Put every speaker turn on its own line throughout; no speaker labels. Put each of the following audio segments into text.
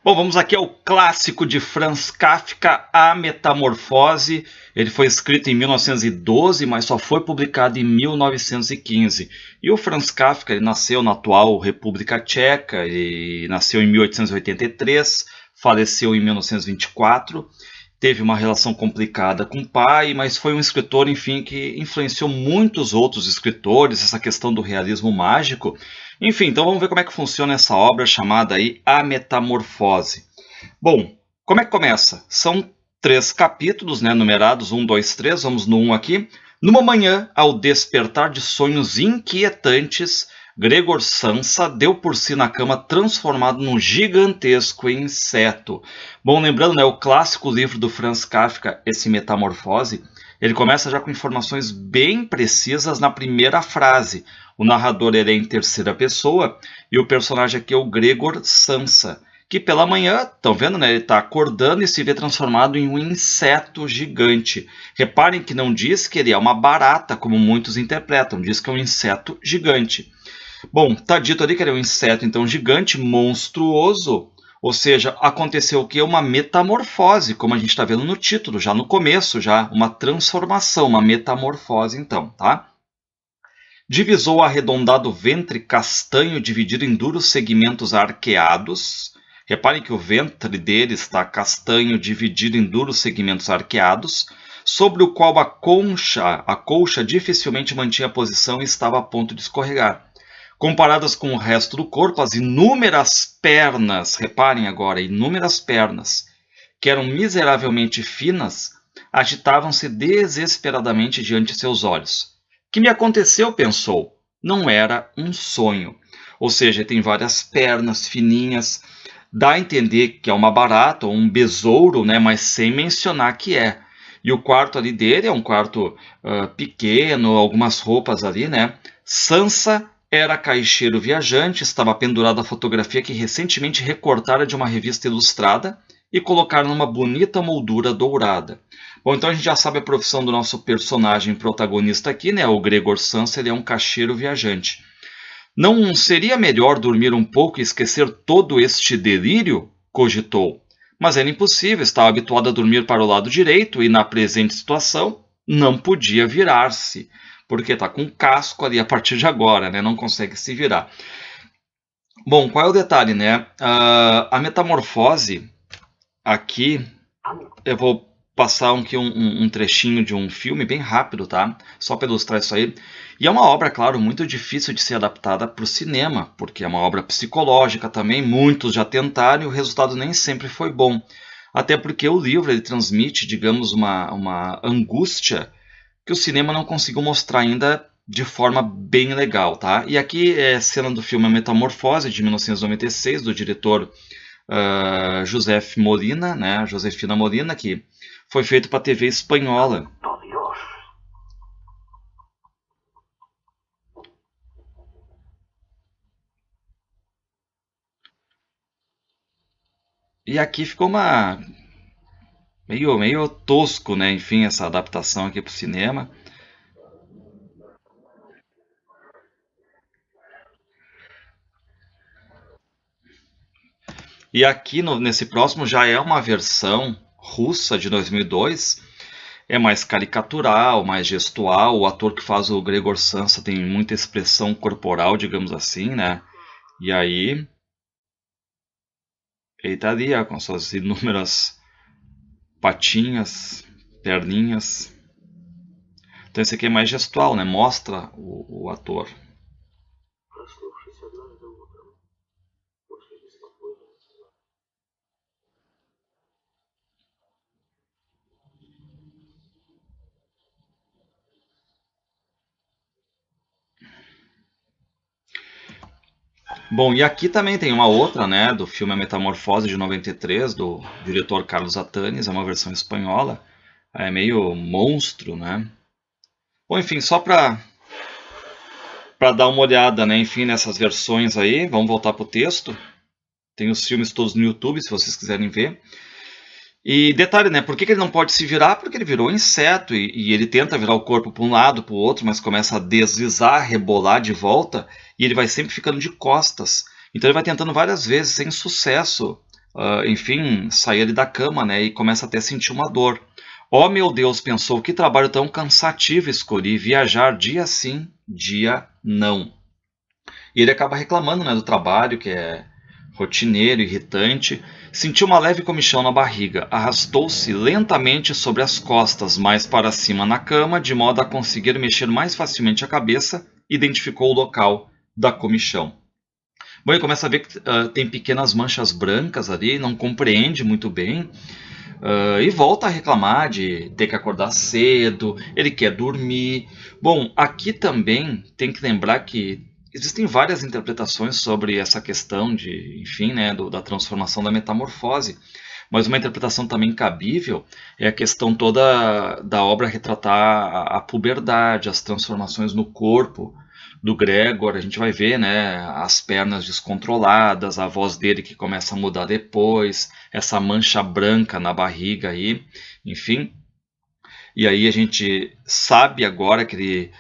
Bom, vamos aqui ao clássico de Franz Kafka, A Metamorfose. Ele foi escrito em 1912, mas só foi publicado em 1915. E o Franz Kafka ele nasceu na atual República Tcheca, e nasceu em 1883, faleceu em 1924. Teve uma relação complicada com o pai, mas foi um escritor, enfim, que influenciou muitos outros escritores, essa questão do realismo mágico. Enfim, então vamos ver como é que funciona essa obra chamada aí A Metamorfose. Bom, como é que começa? São 3 capítulos, né, numerados 1, 2, 3, vamos no 1 aqui. Numa manhã, ao despertar de sonhos inquietantes, Gregor Samsa deu por si na cama transformado num gigantesco inseto. Bom, lembrando, né, o clássico livro do Franz Kafka, esse Metamorfose, ele começa já com informações bem precisas na primeira frase. O narrador ele é em terceira pessoa e o personagem aqui é o Gregor Samsa, que pela manhã, estão vendo, né, ele está acordando e se vê transformado em um inseto gigante. Reparem que não diz que ele é uma barata, como muitos interpretam, diz que é um inseto gigante. Bom, está dito ali que ele é um inseto, então, gigante, monstruoso. Ou seja, aconteceu o que? Uma metamorfose, como a gente está vendo no título, já no começo, já uma transformação, uma metamorfose, então, tá? Divisou o arredondado ventre castanho dividido em duros segmentos arqueados. Reparem que o ventre dele está castanho dividido em duros segmentos arqueados, sobre o qual a colcha dificilmente mantinha a posição e estava a ponto de escorregar. Comparadas com o resto do corpo, as inúmeras pernas, reparem agora, inúmeras pernas, que eram miseravelmente finas, agitavam-se desesperadamente diante de seus olhos. Que me aconteceu, pensou, não era um sonho. Ou seja, tem várias pernas fininhas, dá a entender que é uma barata ou um besouro, né, mas sem mencionar que é. E o quarto ali dele é um quarto pequeno, algumas roupas ali, né? Sansa era caixeiro viajante, estava pendurada a fotografia que recentemente recortara de uma revista ilustrada e colocaram numa bonita moldura dourada. Bom, então a gente já sabe a profissão do nosso personagem protagonista aqui, né? O Gregor Samsa, ele é um caixeiro viajante. Não seria melhor dormir um pouco e esquecer todo este delírio? Cogitou. Mas era impossível, estava habituado a dormir para o lado direito e, na presente situação, não podia virar-se, porque está com casco ali a partir de agora, né? Não consegue se virar. Bom, qual é o detalhe, né? A metamorfose aqui, eu vou passar aqui um trechinho de um filme bem rápido, tá? Só para ilustrar isso aí. E é uma obra, claro, muito difícil de ser adaptada para o cinema, porque é uma obra psicológica também, muitos já tentaram e o resultado nem sempre foi bom. Até porque o livro ele transmite, digamos, uma angústia que o cinema não conseguiu mostrar ainda de forma bem legal, tá? E aqui é a cena do filme A Metamorfose, de 1996, do diretor Josef Molina, né? Josefina Molina, que foi feito para a TV espanhola. E aqui ficou meio tosco, né? Enfim, essa adaptação aqui para o cinema. E aqui nesse próximo já é uma versão russa de 2002. É mais caricatural, mais gestual. O ator que faz o Gregor Samsa tem muita expressão corporal, digamos assim, né? E aí ele tá ali ó, com suas inúmeras patinhas, perninhas. Então esse aqui é mais gestual, né? Mostra o ator. Bom, e aqui também tem uma outra, né, do filme A Metamorfose de 93, do diretor Carlos Atanes, é uma versão espanhola, é meio monstro, né? Bom, enfim, só para dar uma olhada, né, enfim, nessas versões aí, vamos voltar pro texto. Tem os filmes todos no YouTube, se vocês quiserem ver. E detalhe, né? Por que ele não pode se virar? Porque ele virou inseto e ele tenta virar o corpo para um lado, para o outro, mas começa a deslizar, rebolar de volta e ele vai sempre ficando de costas. Então ele vai tentando várias vezes, sem sucesso, enfim, sair ali da cama, né, e começa até a sentir uma dor. Oh, meu Deus, pensou, que trabalho tão cansativo escolhi, viajar dia sim, dia não. E ele acaba reclamando, né, do trabalho, que é rotineiro, irritante. Sentiu uma leve comichão na barriga, arrastou-se lentamente sobre as costas, mais para cima na cama, de modo a conseguir mexer mais facilmente a cabeça, identificou o local da comichão. Bom, ele começa a ver que tem pequenas manchas brancas ali, não compreende muito bem, e volta a reclamar de ter que acordar cedo, ele quer dormir. Bom, aqui também tem que lembrar que existem várias interpretações sobre essa questão de, enfim, né, da transformação da metamorfose, mas uma interpretação também cabível é a questão toda da obra retratar a puberdade, as transformações no corpo do Gregor. A gente vai ver, né, as pernas descontroladas, a voz dele que começa a mudar depois, essa mancha branca na barriga aí, enfim. E aí a gente sabe agora que ele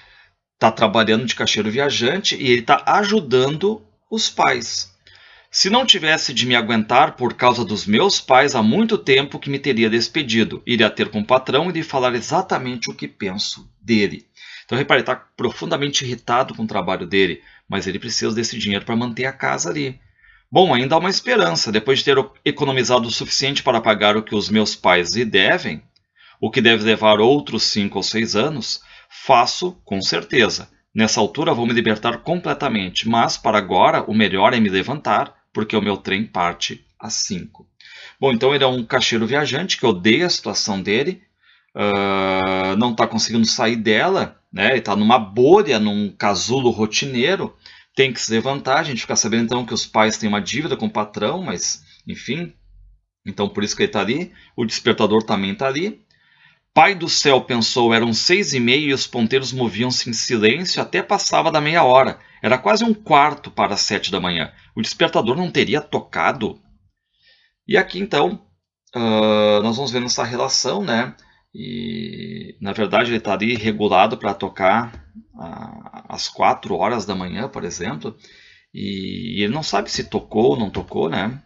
está trabalhando de caixeiro viajante e ele está ajudando os pais. Se não tivesse de me aguentar por causa dos meus pais, há muito tempo que me teria despedido. Iria ter com o patrão e lhe falar exatamente o que penso dele. Então, repare, ele está profundamente irritado com o trabalho dele, mas ele precisa desse dinheiro para manter a casa ali. Bom, ainda há uma esperança. Depois de ter economizado o suficiente para pagar o que os meus pais lhe devem, o que deve levar outros 5 ou 6 anos, faço com certeza. Nessa altura vou me libertar completamente, mas para agora o melhor é me levantar, porque o meu trem parte às 5. Bom, então ele é um caixeiro viajante que odeia a situação dele, não está conseguindo sair dela, né? Ele está numa bolha, num casulo rotineiro, tem que se levantar. A gente fica sabendo então que os pais têm uma dívida com o patrão, mas enfim, então por isso que ele está ali. O despertador também está ali. Pai do céu, pensou, eram 6h30 e os ponteiros moviam-se em silêncio até passava da meia hora. Era quase 1/4 para as 7 da manhã. O despertador não teria tocado? E aqui, então, nós vamos ver essa relação, né? E, na verdade, ele está ali regulado para tocar às 4 horas da manhã, por exemplo. E ele não sabe se tocou ou não tocou, né?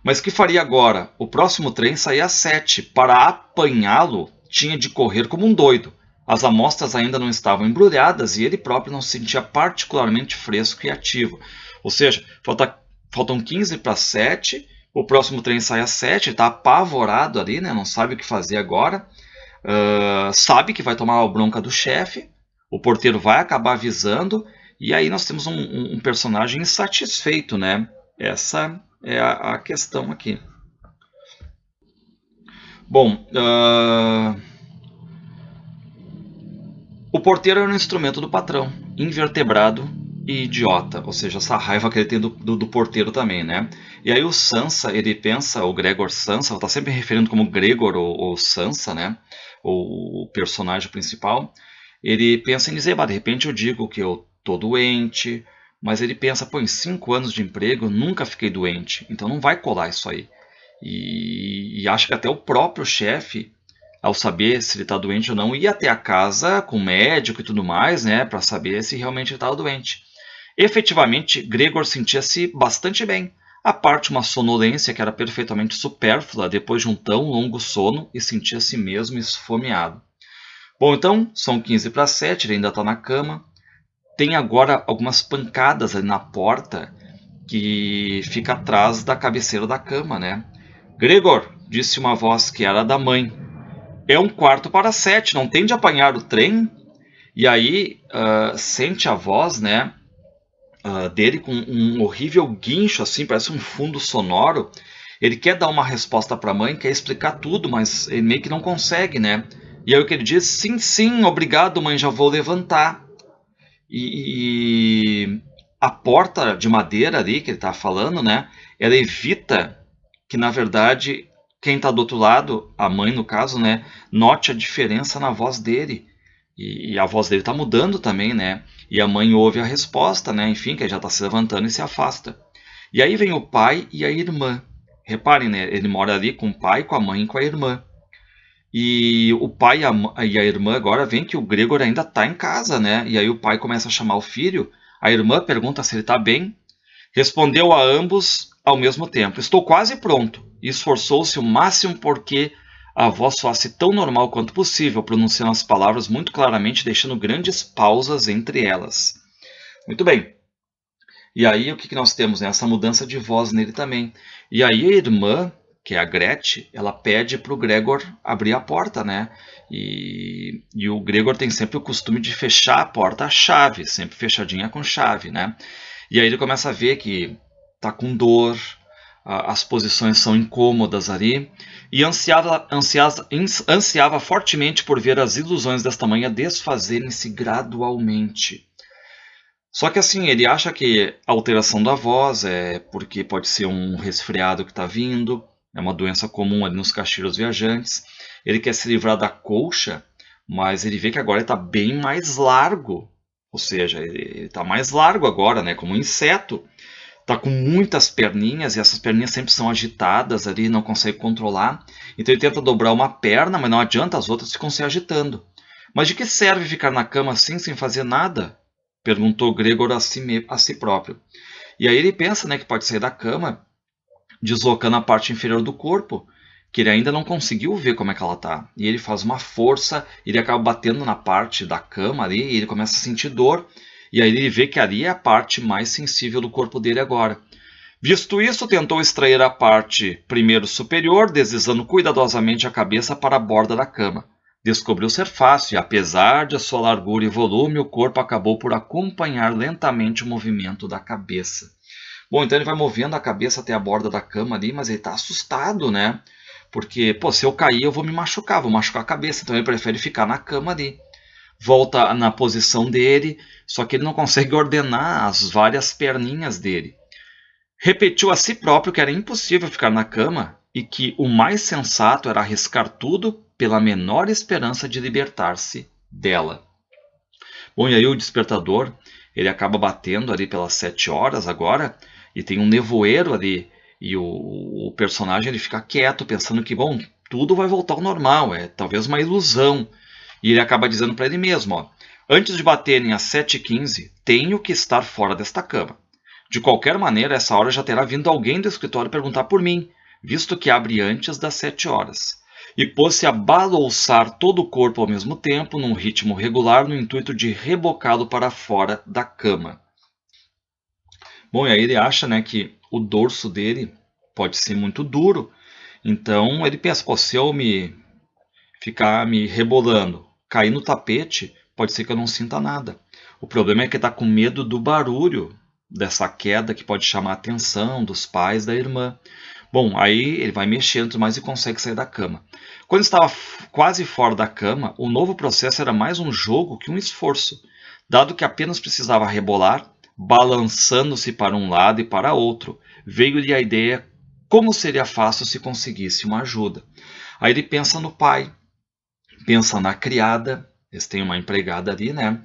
Mas o que faria agora? O próximo trem saía às 7. Para apanhá-lo, tinha de correr como um doido. As amostras ainda não estavam embrulhadas e ele próprio não se sentia particularmente fresco e ativo. Ou seja, faltam 15 para 7, o próximo trem sai às 7, está apavorado ali, né? Não sabe o que fazer agora. Sabe que vai tomar a bronca do chefe, o porteiro vai acabar avisando, e aí nós temos um personagem insatisfeito, né? Essa é a questão aqui. Bom, o porteiro era um instrumento do patrão, invertebrado e idiota, ou seja, essa raiva que ele tem do porteiro também, né? E aí o Sansa, ele pensa, o Gregor Sansa, está sempre referindo como Gregor ou Sansa, né? O personagem principal, ele pensa em dizer, de repente eu digo que eu tô doente, mas ele pensa, pô, em 5 anos de emprego eu nunca fiquei doente, então não vai colar isso aí. E acha que até o próprio chefe, ao saber se ele está doente ou não, ia até a casa com o médico e tudo mais, né, para saber se realmente ele estava doente. Efetivamente, Gregor sentia-se bastante bem, à parte uma sonolência que era perfeitamente supérflua depois de um tão longo sono, e sentia-se mesmo esfomeado. Bom, então, são 15 para 7, ele ainda está na cama. Tem agora algumas pancadas ali na porta que fica atrás da cabeceira da cama, né? Gregor, disse uma voz que era da mãe. É 1/4 para 7, não tem de apanhar o trem? E aí sente a voz, né, dele com um horrível guincho, assim, parece um fundo sonoro. Ele quer dar uma resposta para a mãe, quer explicar tudo, mas ele meio que não consegue, né? E aí o que ele diz? Sim, sim, obrigado, mãe, já vou levantar. E a porta de madeira ali que ele está falando, né? Ela evita que, na verdade, quem está do outro lado, a mãe no caso, né, note a diferença na voz dele. E a voz dele está mudando também, né? E a mãe ouve a resposta, né? Enfim, que ele já está se levantando e se afasta. E aí vem o pai e a irmã. Reparem, né? Ele mora ali com o pai, com a mãe e com a irmã. E o pai e a irmã agora veem que o Gregor ainda está em casa, né? E aí o pai começa a chamar o filho. A irmã pergunta se ele está bem. Respondeu a ambos ao mesmo tempo. Estou quase pronto. E esforçou-se o máximo porque a voz soasse tão normal quanto possível, pronunciando as palavras muito claramente, deixando grandes pausas entre elas. Muito bem. E aí o que nós temos? Né? Essa mudança de voz nele também. E aí a irmã, que é a Gretchen, ela pede para o Gregor abrir a porta, né? E o Gregor tem sempre o costume de fechar a porta à chave, sempre fechadinha com chave, né? E aí ele começa a ver que tá com dor, as posições são incômodas ali, e ansiava fortemente por ver as ilusões desta manhã desfazerem-se gradualmente. Só que assim, ele acha que a alteração da voz é porque pode ser um resfriado que está vindo, é uma doença comum ali nos cachiros viajantes. Ele quer se livrar da colcha, mas ele vê que agora ele está bem mais largo. Ou seja, ele está mais largo agora, né? Como um inseto. Está com muitas perninhas e essas perninhas sempre são agitadas ali, não consegue controlar. Então ele tenta dobrar uma perna, mas não adianta, as outras ficam se agitando. Mas de que serve ficar na cama assim, sem fazer nada? Perguntou Gregor a si próprio. E aí ele pensa, né, que pode sair da cama, deslocando a parte inferior do corpo, que ele ainda não conseguiu ver como é que ela está. E ele faz uma força, ele acaba batendo na parte da cama ali, e ele começa a sentir dor. E aí ele vê que ali é a parte mais sensível do corpo dele agora. Visto isso, tentou extrair a parte primeiro superior, deslizando cuidadosamente a cabeça para a borda da cama. Descobriu ser fácil e, apesar de sua largura e volume, o corpo acabou por acompanhar lentamente o movimento da cabeça. Bom, então ele vai movendo a cabeça até a borda da cama ali, mas ele está assustado, né? Porque, pô, se eu cair eu vou me machucar, vou machucar a cabeça, então ele prefere ficar na cama ali. Volta na posição dele, só que ele não consegue ordenar as várias perninhas dele. Repetiu a si próprio que era impossível ficar na cama e que o mais sensato era arriscar tudo pela menor esperança de libertar-se dela. Bom, e aí o despertador, ele acaba batendo ali pelas 7 horas agora, e tem um nevoeiro ali, e o personagem ele fica quieto, pensando que, bom, tudo vai voltar ao normal, é talvez uma ilusão. E ele acaba dizendo para ele mesmo, ó, antes de baterem às 7h15, tenho que estar fora desta cama. De qualquer maneira, essa hora já terá vindo alguém do escritório perguntar por mim, visto que abre antes das 7 horas. E pôs-se a balouçar todo o corpo ao mesmo tempo, num ritmo regular, no intuito de rebocá-lo para fora da cama. Bom, e aí ele acha, né, que o dorso dele pode ser muito duro, então ele pensa, pô, se eu ficar me rebolando, cair no tapete, pode ser que eu não sinta nada. O problema é que ele está com medo do barulho dessa queda que pode chamar a atenção dos pais da irmã. Bom, aí ele vai mexendo mais e consegue sair da cama. Quando estava quase fora da cama, o novo processo era mais um jogo que um esforço, dado que apenas precisava rebolar, balançando-se para um lado e para outro. Veio-lhe a ideia como seria fácil se conseguisse uma ajuda. Aí ele pensa no pai, pensa na criada, eles têm uma empregada ali, né?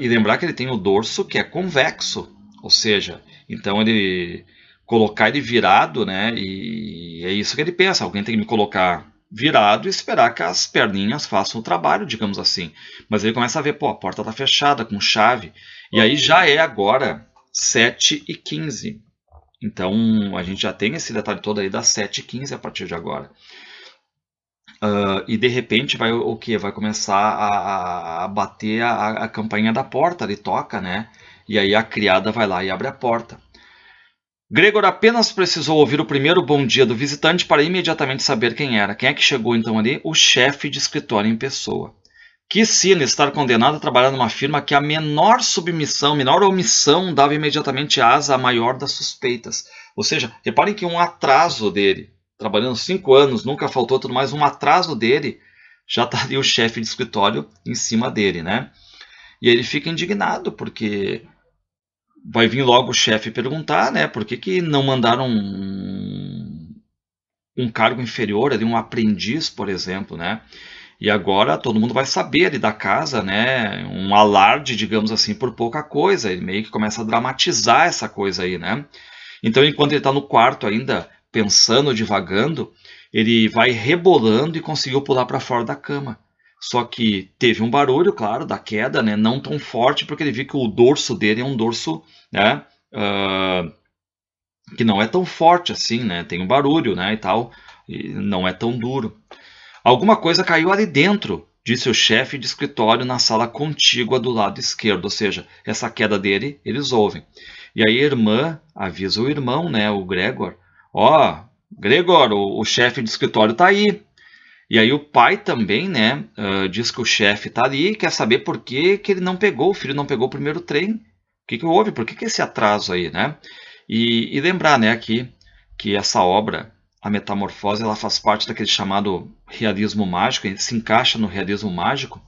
E lembrar que ele tem o dorso que é convexo, ou seja, então ele colocar ele virado, né? E é isso que ele pensa, alguém tem que me colocar virado e esperar que as perninhas façam o trabalho, digamos assim. Mas ele começa a ver, pô, a porta está fechada com chave, e aí já é agora 7h15. Então a gente já tem esse detalhe todo aí das 7h15 a partir de agora. E de repente vai o que? Vai começar a bater a campainha da porta, ele toca, né? E aí a criada vai lá e abre a porta. Gregor apenas precisou ouvir o primeiro bom dia do visitante para imediatamente saber quem era. Quem é que chegou então ali? O chefe de escritório em pessoa. Que sina estar condenado a trabalhar numa firma que a menor submissão, menor omissão dava imediatamente asa à maior das suspeitas. Ou seja, reparem que um atraso dele, trabalhando 5 anos, nunca faltou tudo mais, um atraso dele, já está ali o chefe de escritório em cima dele, né? E aí ele fica indignado, porque vai vir logo o chefe perguntar, né? Por que não mandaram um cargo inferior, ali, um aprendiz, por exemplo, né? E agora todo mundo vai saber ali da casa, né? Um alarde, digamos assim, por pouca coisa. Ele meio que começa a dramatizar essa coisa aí, né? Então, enquanto ele está no quarto ainda, pensando, divagando, ele vai rebolando e conseguiu pular para fora da cama. Só que teve um barulho, claro, da queda, né? Não tão forte, porque ele viu que o dorso dele é um dorso, né? que não é tão forte assim, né? Tem um barulho, né, e tal, e não é tão duro. Alguma coisa caiu ali dentro, disse o chefe de escritório na sala contígua do lado esquerdo, ou seja, essa queda dele, eles ouvem. E aí a irmã avisa o irmão, né, o Gregor, ó, Gregor, o chefe de escritório tá aí. E aí o pai também, né, diz que o chefe tá ali e quer saber por que que ele não pegou, o filho não pegou o primeiro trem. O que que houve? Por que que esse atraso aí, né? E lembrar, né, aqui que essa obra, a Metamorfose, ela faz parte daquele chamado realismo mágico, se encaixa no realismo mágico,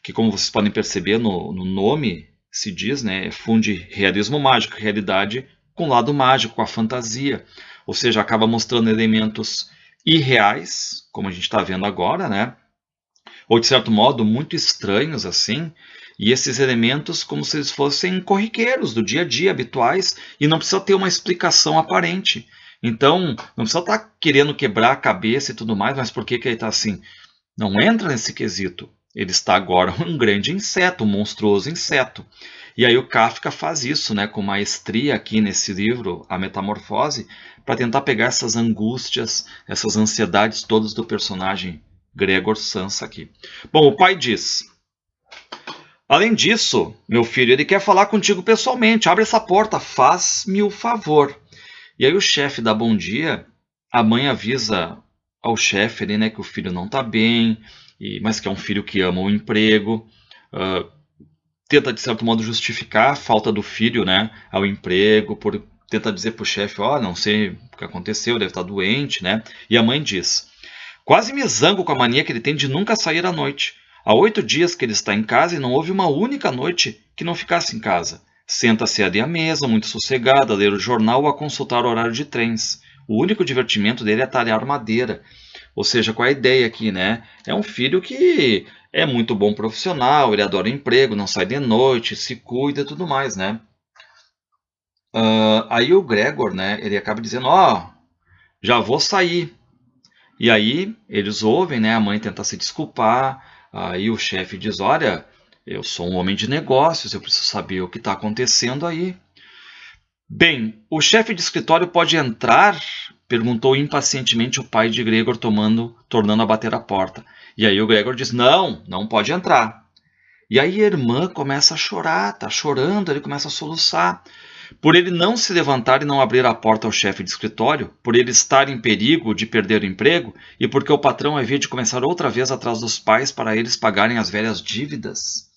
que como vocês podem perceber no nome se diz, né, funde realismo mágico, realidade com o lado mágico, com a fantasia, ou seja, acaba mostrando elementos irreais, como a gente está vendo agora, né, ou de certo modo muito estranhos assim, e esses elementos como se eles fossem corriqueiros do dia a dia, habituais, e não precisa ter uma explicação aparente. Então, não precisa estar querendo quebrar a cabeça e tudo mais, mas por que que ele está assim? Não entra nesse quesito. Ele está agora um grande inseto, um monstruoso inseto. E aí o Kafka faz isso, né, com maestria aqui nesse livro, A Metamorfose, para tentar pegar essas angústias, essas ansiedades todas do personagem Gregor Samsa aqui. Bom, o pai diz: além disso, meu filho, ele quer falar contigo pessoalmente. Abre essa porta, faz-me o favor. E aí o chefe dá bom dia. A mãe avisa ao chefe ali, né, que o filho não está bem, mas que é um filho que ama o emprego. Tenta, de certo modo, justificar a falta do filho, né, ao emprego, tenta dizer para o chefe, ó, não sei o que aconteceu, deve estar doente, né? E a mãe diz: quase me zango com a mania que ele tem de nunca sair à noite. Há 8 dias que ele está em casa e não houve uma única noite que não ficasse em casa. Senta-se ali à mesa, muito sossegado, a ler o jornal ou a consultar o horário de trens. O único divertimento dele é talhar madeira. Ou seja, qual é a ideia aqui, né? É um filho que é muito bom profissional, ele adora o emprego, não sai de noite, se cuida e tudo mais, né? Aí o Gregor, né, ele acaba dizendo, ó, já vou sair. E aí eles ouvem, né, a mãe tentar se desculpar, aí o chefe diz, olha, eu sou um homem de negócios, eu preciso saber o que está acontecendo aí. Bem, o chefe de escritório pode entrar? Perguntou impacientemente o pai de Gregor, tornando a bater a porta. E aí o Gregor diz, não, não pode entrar. E aí a irmã começa a chorar, tá chorando, ele começa a soluçar. Por ele não se levantar e não abrir a porta ao chefe de escritório, por ele estar em perigo de perder o emprego e porque o patrão havia de começar outra vez atrás dos pais para eles pagarem as velhas dívidas.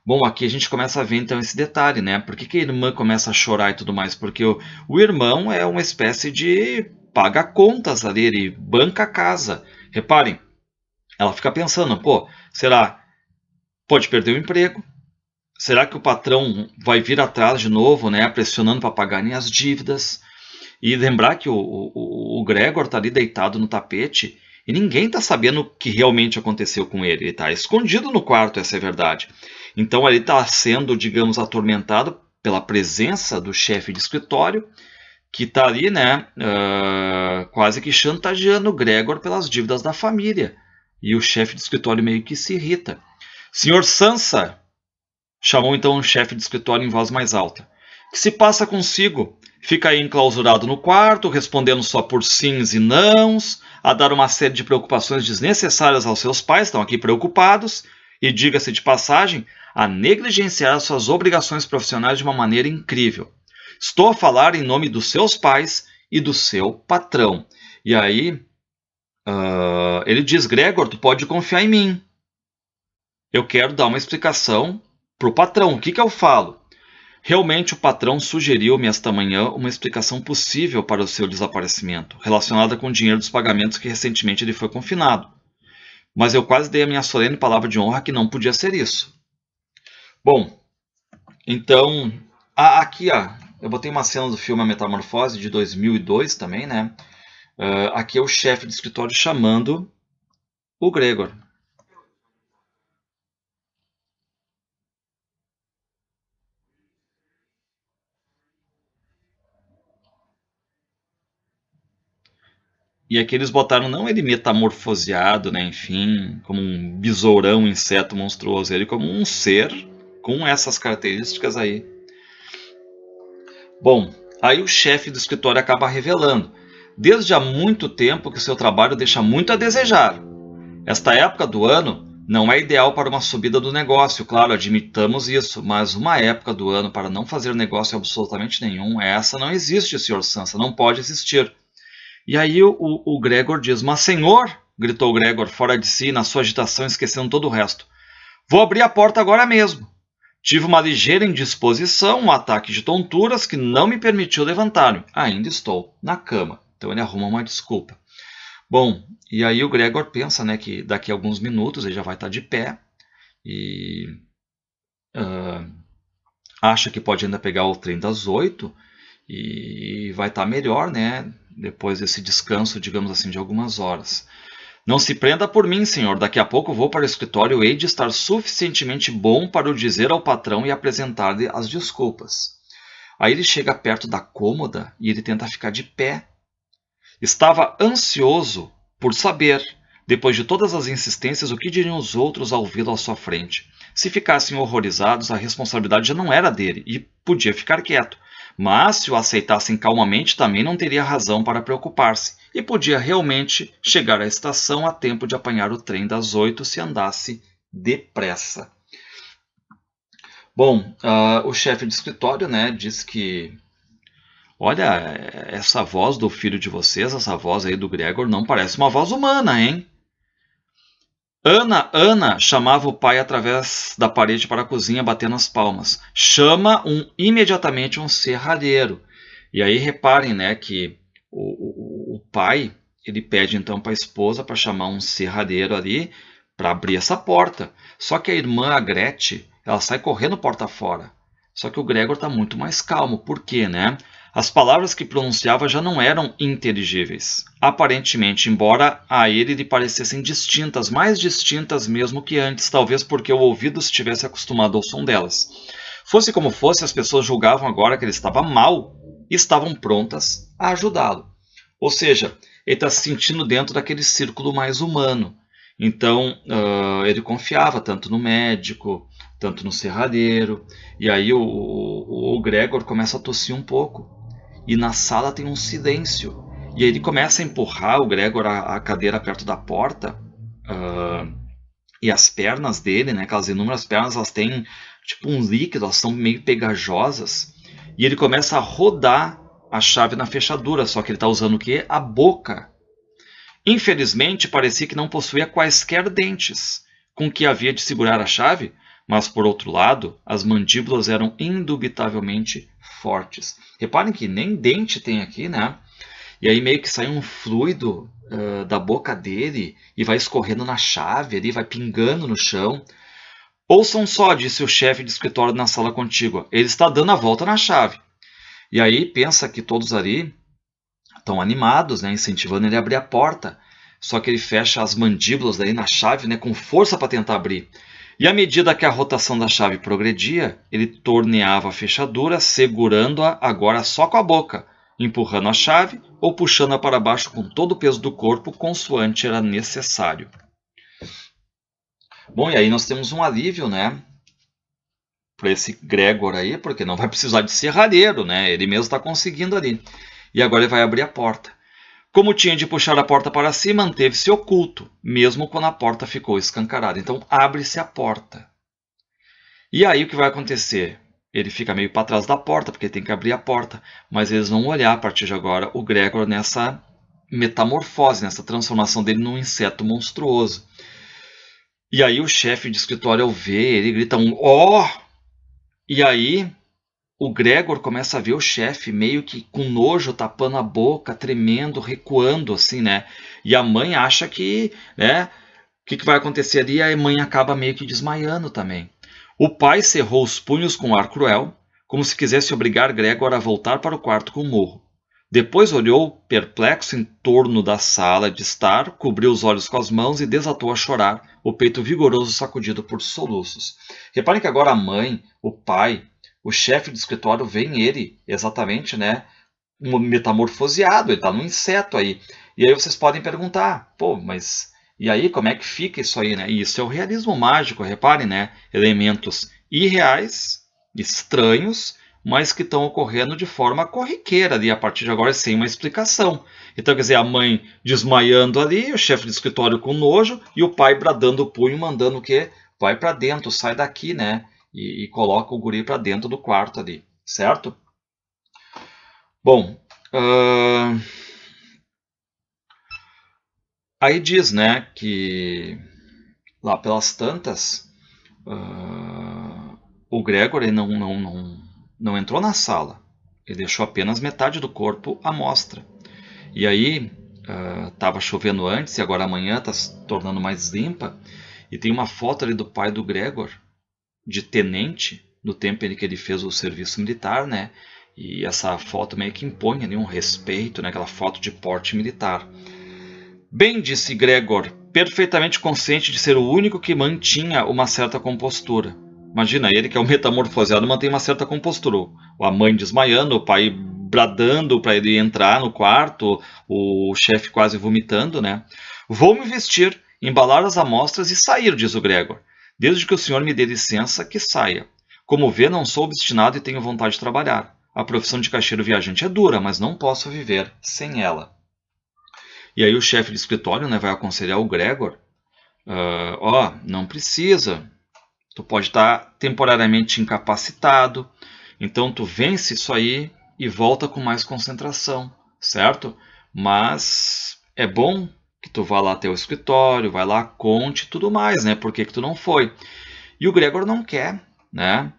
Bom, aqui a gente começa a ver então esse detalhe, né? Por que a irmã começa a chorar e tudo mais? Porque o irmão é uma espécie de paga contas ali, ele banca a casa. Reparem, ela fica pensando, pô, será pode perder o emprego? Será que o patrão vai vir atrás de novo, né, pressionando para pagarem as dívidas? E lembrar que o Gregor está ali deitado no tapete e ninguém está sabendo o que realmente aconteceu com ele. Ele está escondido no quarto, essa é a verdade. Então ele está sendo, digamos, atormentado pela presença do chefe de escritório, que está ali, né, quase que chantageando o Gregor pelas dívidas da família. E o chefe de escritório meio que se irrita. Senhor Samsa, chamou então o chefe de escritório em voz mais alta. Que se passa consigo? Fica aí enclausurado no quarto, respondendo só por sims e nãos, a dar uma série de preocupações desnecessárias aos seus pais, estão aqui preocupados, e diga-se de passagem, a negligenciar suas obrigações profissionais de uma maneira incrível. Estou a falar em nome dos seus pais e do seu patrão. E aí, ele diz, Gregor, tu pode confiar em mim. Eu quero dar uma explicação para o patrão. O que eu falo? Realmente o patrão sugeriu-me esta manhã uma explicação possível para o seu desaparecimento, relacionada com o dinheiro dos pagamentos que recentemente ele foi confinado. Mas eu quase dei a minha solene palavra de honra que não podia ser isso. Bom, então, aqui eu botei uma cena do filme A Metamorfose, de 2002 também, né? Aqui é o chefe de escritório chamando o Gregor. E aqui eles botaram não ele metamorfoseado, né, enfim, como um besourão, inseto monstruoso, ele como um ser com essas características aí. Bom, Aí o chefe do escritório acaba revelando, desde há muito tempo, que seu trabalho deixa muito a desejar. Esta época do ano não é ideal para uma subida do negócio, claro, admitamos isso, mas uma época do ano para não fazer negócio absolutamente nenhum, essa não existe, Sr. Sansa, não pode existir. E aí o Gregor diz, mas senhor, gritou Gregor fora de si, na sua agitação, esquecendo todo o resto, vou abrir a porta agora mesmo. Tive uma ligeira indisposição, um ataque de tonturas que não me permitiu levantar-me. Ainda estou na cama. Então ele arruma uma desculpa. Bom, e aí o Gregor pensa, né, que daqui a alguns minutos ele já vai estar de pé e acha que pode ainda pegar o trem das 8 e vai estar melhor, né, depois desse descanso, digamos assim, de algumas horas. Não se prenda por mim, senhor. Daqui a pouco vou para o escritório e hei de estar suficientemente bom para o dizer ao patrão e apresentar-lhe as desculpas. Aí ele chega perto da cômoda e ele tenta ficar de pé. Estava ansioso por saber, depois de todas as insistências, o que diriam os outros ao vê-lo à sua frente. Se ficassem horrorizados, a responsabilidade já não era dele e podia ficar quieto. Mas, se o aceitassem calmamente, também não teria razão para preocupar-se e podia realmente chegar à estação a tempo de apanhar o trem das 8 se andasse depressa. Bom, o chefe de escritório, né, diz que olha, essa voz do filho de vocês, essa voz aí do Gregor, não parece uma voz humana, hein? Ana, chamava o pai através da parede para a cozinha, batendo as palmas. Chama imediatamente um serralheiro. E aí reparem, né, que o pai, ele pede então para a esposa para chamar um serralheiro ali para abrir essa porta. Só que a irmã, a Gretchen, ela sai correndo porta fora. Só que o Gregor está muito mais calmo. Por quê, né? As palavras que pronunciava já não eram inteligíveis. Aparentemente, embora a ele lhe parecessem distintas, mais distintas mesmo que antes, talvez porque o ouvido estivesse acostumado ao som delas. Fosse como fosse, as pessoas julgavam agora que ele estava mal e estavam prontas a ajudá-lo. Ou seja, ele está se sentindo dentro daquele círculo mais humano. Então, ele confiava tanto no médico, tanto no serralheiro. E aí o Gregor começa a tossir um pouco. E na sala tem um silêncio. E aí ele começa a empurrar o Gregor a cadeira perto da porta. E as pernas dele, né, aquelas inúmeras pernas, elas têm tipo um líquido, elas são meio pegajosas. E ele começa a rodar a chave na fechadura, só que ele está usando o quê? A boca. Infelizmente, parecia que não possuía quaisquer dentes com que havia de segurar a chave, mas, por outro lado, as mandíbulas eram indubitavelmente fortes. Reparem que nem dente tem aqui, né? E aí meio que sai um fluido da boca dele e vai escorrendo na chave, ali, vai pingando no chão. Ouçam só, disse o chefe de escritório na sala contígua. Ele está dando a volta na chave. E aí pensa que todos ali estão animados, né, incentivando ele a abrir a porta. Só que ele fecha as mandíbulas ali na chave, né, com força para tentar abrir. E à medida que a rotação da chave progredia, ele torneava a fechadura, segurando-a agora só com a boca, empurrando a chave ou puxando-a para baixo com todo o peso do corpo, consoante era necessário. Bom, e aí nós temos um alívio, né, para esse Gregor aí, porque não vai precisar de serralheiro, né, ele mesmo está conseguindo ali. E agora ele vai abrir a porta. Como tinha de puxar a porta para si, manteve-se oculto, mesmo quando a porta ficou escancarada. Então, abre-se a porta. E aí, o que vai acontecer? Ele fica meio para trás da porta, porque tem que abrir a porta. Mas eles vão olhar, a partir de agora, o Gregor nessa metamorfose, nessa transformação dele num inseto monstruoso. E aí, o chefe de escritório, ao ver, ele grita um "ó!". E aí o Gregor começa a ver o chefe meio que com nojo, tapando a boca, tremendo, recuando, assim, né? E a mãe acha que, né? O que vai acontecer ali? A mãe acaba meio que desmaiando também. O pai cerrou os punhos com um ar cruel, como se quisesse obrigar Gregor a voltar para o quarto com o murro. Depois olhou perplexo em torno da sala de estar, cobriu os olhos com as mãos e desatou a chorar, o peito vigoroso sacudido por soluços. Reparem que agora a mãe, o pai, o chefe de escritório vem ele, exatamente, né, metamorfoseado, ele está num inseto aí. E aí vocês podem perguntar, pô, mas e aí como é que fica isso aí, né? E isso é o realismo mágico, reparem, né? Elementos irreais, estranhos, mas que estão ocorrendo de forma corriqueira ali, a partir de agora, sem uma explicação. Então, quer dizer, a mãe desmaiando ali, o chefe de escritório com nojo, e o pai bradando o punho, mandando o quê? Vai para dentro, sai daqui, né? E coloca o guri para dentro do quarto ali, certo? Bom, aí diz, né, que lá pelas tantas, o Gregor ele não entrou na sala. Ele deixou apenas metade do corpo à mostra. E aí, estava chovendo antes e agora amanhã está se tornando mais limpa. E tem uma foto ali do pai do Gregor, de tenente, no tempo em que ele fez o serviço militar, né? E essa foto meio que impõe ali um respeito, né? Aquela foto de porte militar. Bem, disse Gregor, perfeitamente consciente de ser o único que mantinha uma certa compostura. Imagina, ele que é o metamorfoseado mantém uma certa compostura. A mãe desmaiando, o pai bradando para ele entrar no quarto, o chefe quase vomitando, né? Vou me vestir, embalar as amostras e sair, diz o Gregor. Desde que o senhor me dê licença, que saia. Como vê, não sou obstinado e tenho vontade de trabalhar. A profissão de caixeiro viajante é dura, mas não posso viver sem ela. E aí o chefe de escritório, né, vai aconselhar o Gregor. Não precisa. Tu pode estar temporariamente incapacitado. Então tu vence isso aí e volta com mais concentração, certo? Mas é bom que tu vá lá até o escritório, vai lá, conte tudo mais, né? Por que tu não foi? E o Gregor não quer, né?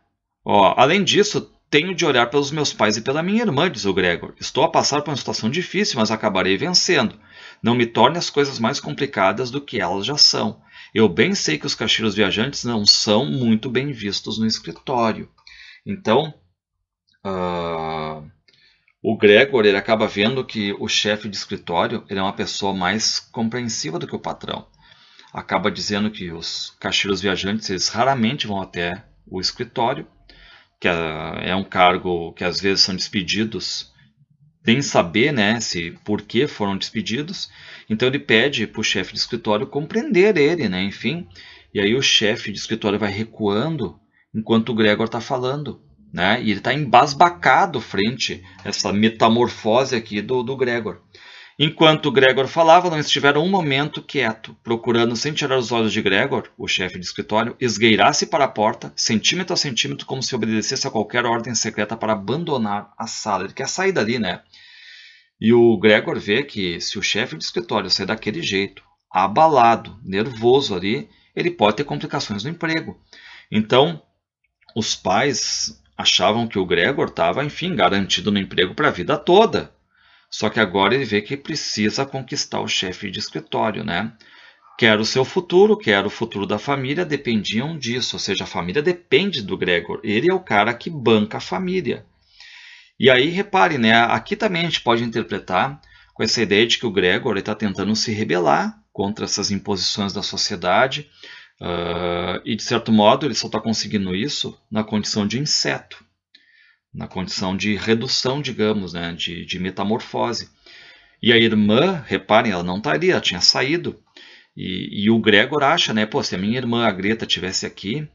Além disso, tenho de olhar pelos meus pais e pela minha irmã, diz o Gregor. Estou a passar por uma situação difícil, mas acabarei vencendo. Não me torne as coisas mais complicadas do que elas já são. Eu bem sei que os caixeiros viajantes não são muito bem vistos no escritório. Então, o Gregor ele acaba vendo que o chefe de escritório ele é uma pessoa mais compreensiva do que o patrão. Acaba dizendo que os caixeiros viajantes eles raramente vão até o escritório, que é um cargo que às vezes são despedidos sem saber, né, por que foram despedidos. Então ele pede para o chefe de escritório compreender ele, né, enfim. E aí o chefe de escritório vai recuando enquanto o Gregor está falando, né, e ele está embasbacado frente a essa metamorfose aqui do Gregor. Enquanto o Gregor falava, não estiveram um momento quieto, procurando, sem tirar os olhos de Gregor, o chefe de escritório, esgueirar-se para a porta, centímetro a centímetro, como se obedecesse a qualquer ordem secreta para abandonar a sala. Ele quer sair dali, né? E o Gregor vê que se o chefe de escritório sair daquele jeito, abalado, nervoso ali, ele pode ter complicações no emprego. Então, os pais achavam que o Gregor estava, enfim, garantido no emprego para a vida toda. Só que agora ele vê que precisa conquistar o chefe de escritório, né? Quer o seu futuro, quer o futuro da família, dependiam disso. Ou seja, a família depende do Gregor. Ele é o cara que banca a família. E aí, repare, né? Aqui também a gente pode interpretar com essa ideia de que o Gregor está tentando se rebelar contra essas imposições da sociedade. E, de certo modo, ele só está conseguindo isso na condição de inseto. Na condição de redução, digamos, né, de metamorfose. E a irmã, reparem, ela não está ali, ela tinha saído. E o Gregor acha, né, se a minha irmã, a Greta, estivesse aqui,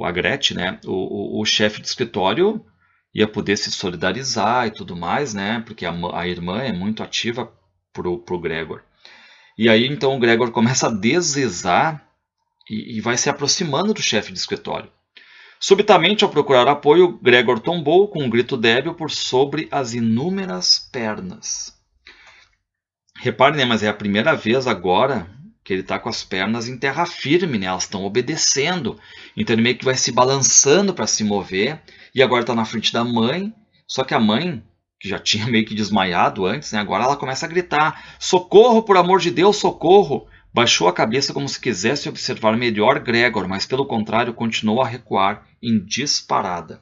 a Gretchen, né, o chefe de escritório ia poder se solidarizar e tudo mais, né, porque a irmã é muito ativa pro Gregor. E aí, então, o Gregor começa a deslizar e vai se aproximando do chefe de escritório. Subitamente, ao procurar apoio, Gregor tombou com um grito débil por sobre as inúmeras pernas. Reparem, né, mas é a primeira vez agora que ele está com as pernas em terra firme, né? Elas estão obedecendo. Então ele meio que vai se balançando para se mover. E agora está na frente da mãe. Só que a mãe, que já tinha meio que desmaiado antes, né, agora ela começa a gritar: socorro, por amor de Deus, socorro! Baixou a cabeça como se quisesse observar melhor Gregor, mas pelo contrário continuou a recuar em disparada.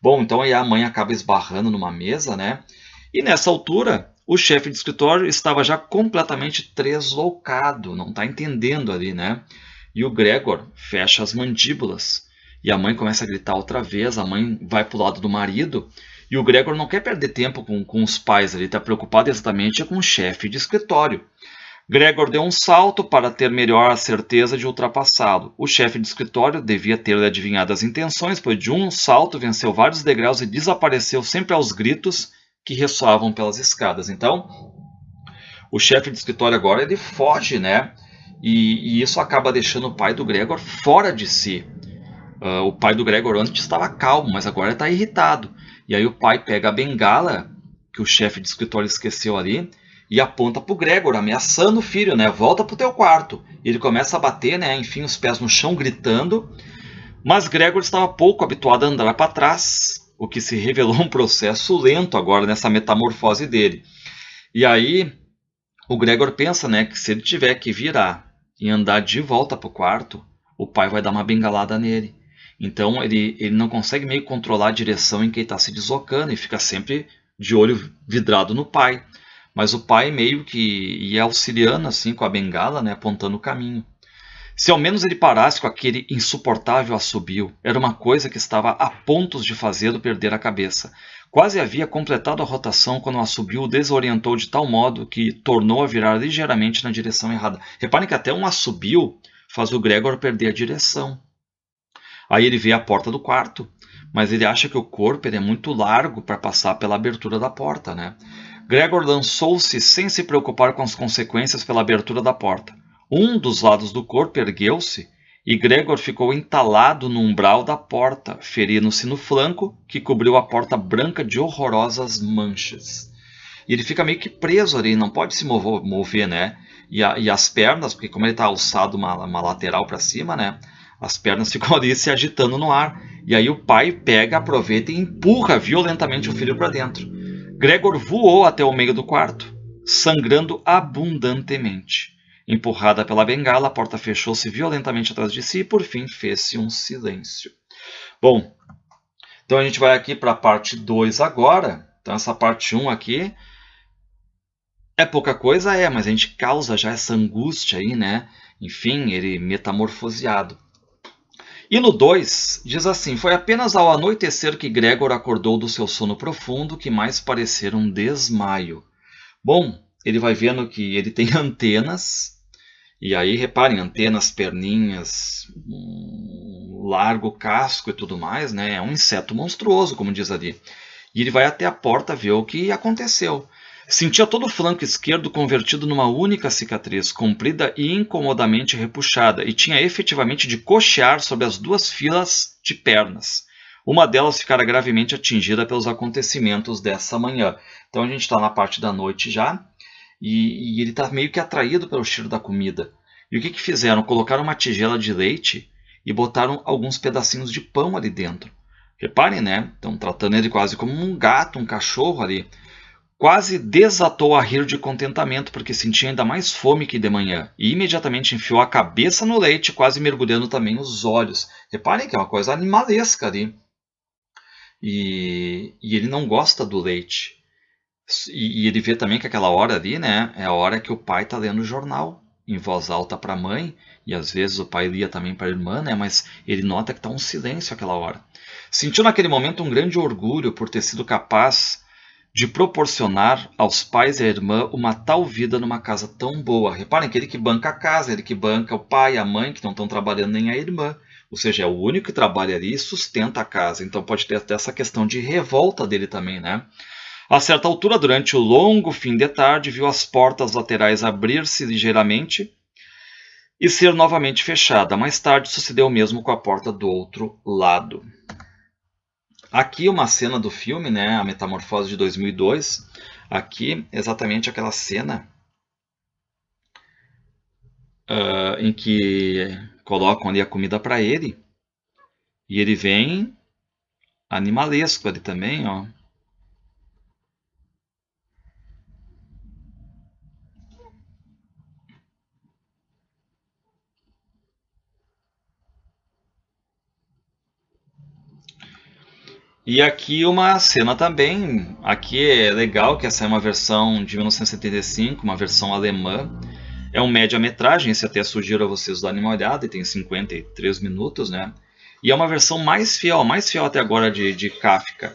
Bom, então aí a mãe acaba esbarrando numa mesa, né? E nessa altura, o chefe de escritório estava já completamente tresloucado, não está entendendo ali, né? E o Gregor fecha as mandíbulas. E a mãe começa a gritar outra vez, a mãe vai para o lado do marido. E o Gregor não quer perder tempo com os pais, ele está preocupado exatamente com o chefe de escritório. Gregor deu um salto para ter melhor a certeza de ultrapassá-lo. O chefe de escritório devia ter adivinhado as intenções, pois de um salto venceu vários degraus e desapareceu sempre aos gritos que ressoavam pelas escadas. Então, o chefe de escritório agora ele foge, né? E isso acaba deixando o pai do Gregor fora de si. O pai do Gregor antes estava calmo, mas agora está irritado. E aí o pai pega a bengala que o chefe de escritório esqueceu ali e aponta para o Gregor, ameaçando o filho, né? Volta para o teu quarto. E ele começa a bater, né? Enfim, os pés no chão, gritando. Mas Gregor estava pouco habituado a andar para trás, o que se revelou um processo lento agora nessa metamorfose dele. E aí o Gregor pensa, né, que se ele tiver que virar e andar de volta para o quarto, o pai vai dar uma bengalada nele. Então ele não consegue meio controlar a direção em que ele está se deslocando e fica sempre de olho vidrado no pai. Mas o pai meio que ia auxiliando assim com a bengala, né, apontando o caminho. Se ao menos ele parasse com aquele insuportável assobio, era uma coisa que estava a pontos de fazê-lo perder a cabeça. Quase havia completado a rotação quando o assobio o desorientou de tal modo que tornou a virar ligeiramente na direção errada. Reparem que até um assobio faz o Gregor perder a direção. Aí ele vê a porta do quarto, mas ele acha que o corpo é muito largo para passar pela abertura da porta, né? Gregor lançou-se sem se preocupar com as consequências pela abertura da porta. Um dos lados do corpo ergueu-se e Gregor ficou entalado no umbral da porta, ferindo-se no flanco, que cobriu a porta branca de horrorosas manchas. E ele fica meio que preso ali, não pode se mover, né? E as pernas, porque como ele está alçado uma lateral para cima, né? As pernas ficam ali se agitando no ar. E aí o pai pega, aproveita e empurra violentamente o filho para dentro. Gregor voou até o meio do quarto, sangrando abundantemente. Empurrada pela bengala, a porta fechou-se violentamente atrás de si e por fim fez-se um silêncio. Bom, então a gente vai aqui para a parte 2 agora. Então essa parte 1 aqui é pouca coisa, mas a gente causa já essa angústia aí, né? Enfim, ele metamorfoseado. E no 2, diz assim: foi apenas ao anoitecer que Gregor acordou do seu sono profundo, que mais parecer um desmaio. Bom, ele vai vendo que ele tem antenas, e aí reparem, antenas, perninhas, um largo casco e tudo mais, né? É um inseto monstruoso, como diz ali. E ele vai até a porta ver o que aconteceu. Sentia todo o flanco esquerdo convertido numa única cicatriz, comprida e incomodamente repuxada, e tinha efetivamente de coxear sobre as duas filas de pernas. Uma delas ficara gravemente atingida pelos acontecimentos dessa manhã. Então a gente está na parte da noite já, e ele está meio que atraído pelo cheiro da comida. E o que fizeram? Colocaram uma tigela de leite e botaram alguns pedacinhos de pão ali dentro. Reparem, né? Estão tratando ele quase como um gato, um cachorro ali. Quase desatou a rir de contentamento, porque sentia ainda mais fome que de manhã, e imediatamente enfiou a cabeça no leite, quase mergulhando também os olhos. Reparem que é uma coisa animalesca ali. E ele não gosta do leite. E ele vê também que aquela hora ali, né, é a hora que o pai está lendo o jornal, em voz alta para a mãe, e às vezes o pai lia também para a irmã, né, mas ele nota que está um silêncio aquela hora. Sentiu naquele momento um grande orgulho por ter sido capaz de proporcionar aos pais e à irmã uma tal vida numa casa tão boa. Reparem que ele que banca a casa, ele que banca o pai e a mãe, que não estão trabalhando, nem a irmã. Ou seja, é o único que trabalha ali e sustenta a casa. Então pode ter até essa questão de revolta dele também, né? A certa altura, durante o longo fim de tarde, viu as portas laterais abrir-se ligeiramente e ser novamente fechada. Mais tarde sucedeu o mesmo com a porta do outro lado. Aqui uma cena do filme, né, a Metamorfose de 2002. Aqui exatamente aquela cena em que colocam ali a comida para ele. E ele vem animalesco ali também, ó. E aqui uma cena também, aqui é legal que essa é uma versão de 1975, uma versão alemã. É um média-metragem, esse até sugiro a vocês darem uma olhada, e tem 53 minutos, né? E é uma versão mais fiel até agora de Kafka.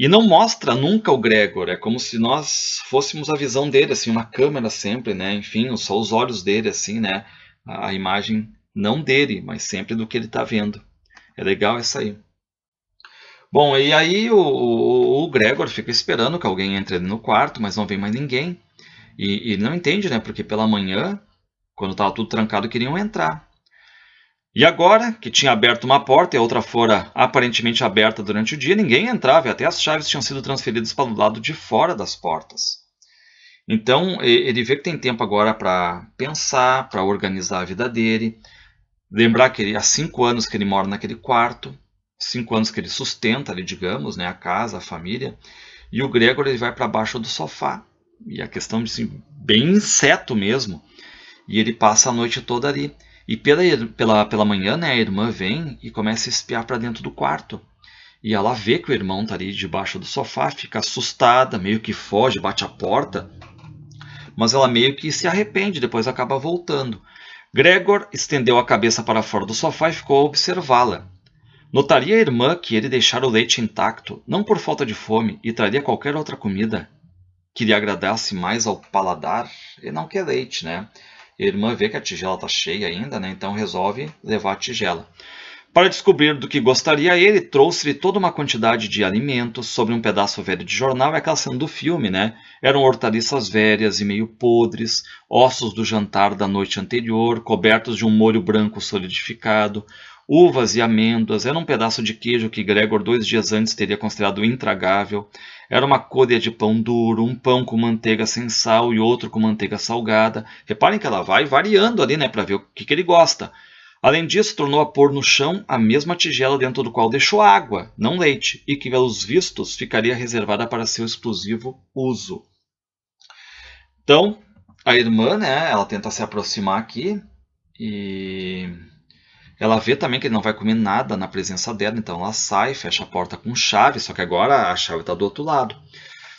E não mostra nunca o Gregor, é como se nós fôssemos a visão dele, assim, uma câmera sempre, né? Enfim, só os olhos dele, assim, né? A imagem não dele, mas sempre do que ele está vendo. É legal essa aí. Bom, e aí o Gregor fica esperando que alguém entre no quarto, mas não vem mais ninguém. E ele não entende, né? Porque pela manhã, quando estava tudo trancado, queriam entrar. E agora, que tinha aberto uma porta e a outra fora aparentemente aberta durante o dia, ninguém entrava e até as chaves tinham sido transferidas para o lado de fora das portas. Então, ele vê que tem tempo agora para pensar, para organizar a vida dele. Lembrar que há 5 anos que ele mora naquele quarto, 5 anos que ele sustenta ali, digamos, né, a casa, a família. E o Gregor ele vai para baixo do sofá. E a questão de assim, bem inseto mesmo. E ele passa a noite toda ali. E pela manhã, né, a irmã vem e começa a espiar para dentro do quarto. E ela vê que o irmão está ali debaixo do sofá, fica assustada, meio que foge, bate a porta. Mas ela meio que se arrepende, depois acaba voltando. Gregor estendeu a cabeça para fora do sofá e ficou a observá-la. Notaria a irmã que ele deixara o leite intacto, não por falta de fome, e traria qualquer outra comida que lhe agradasse mais ao paladar. Ele não quer leite, né? A irmã vê que a tigela está cheia ainda, né? Então resolve levar a tigela. Para descobrir do que gostaria ele, trouxe-lhe toda uma quantidade de alimentos sobre um pedaço velho de jornal, é aquela cena do filme, né? Eram hortaliças velhas e meio podres, ossos do jantar da noite anterior, cobertos de um molho branco solidificado, uvas e amêndoas, era um pedaço de queijo que Gregor 2 dias antes teria considerado intragável, era uma côdea de pão duro, um pão com manteiga sem sal e outro com manteiga salgada. Reparem que ela vai variando ali, né, para ver o que ele gosta. Além disso, tornou a pôr no chão a mesma tigela dentro do qual deixou água, não leite, e que, pelos vistos, ficaria reservada para seu exclusivo uso. Então, a irmã, né, ela tenta se aproximar aqui e ela vê também que ele não vai comer nada na presença dela, então ela sai, fecha a porta com chave, só que agora a chave está do outro lado.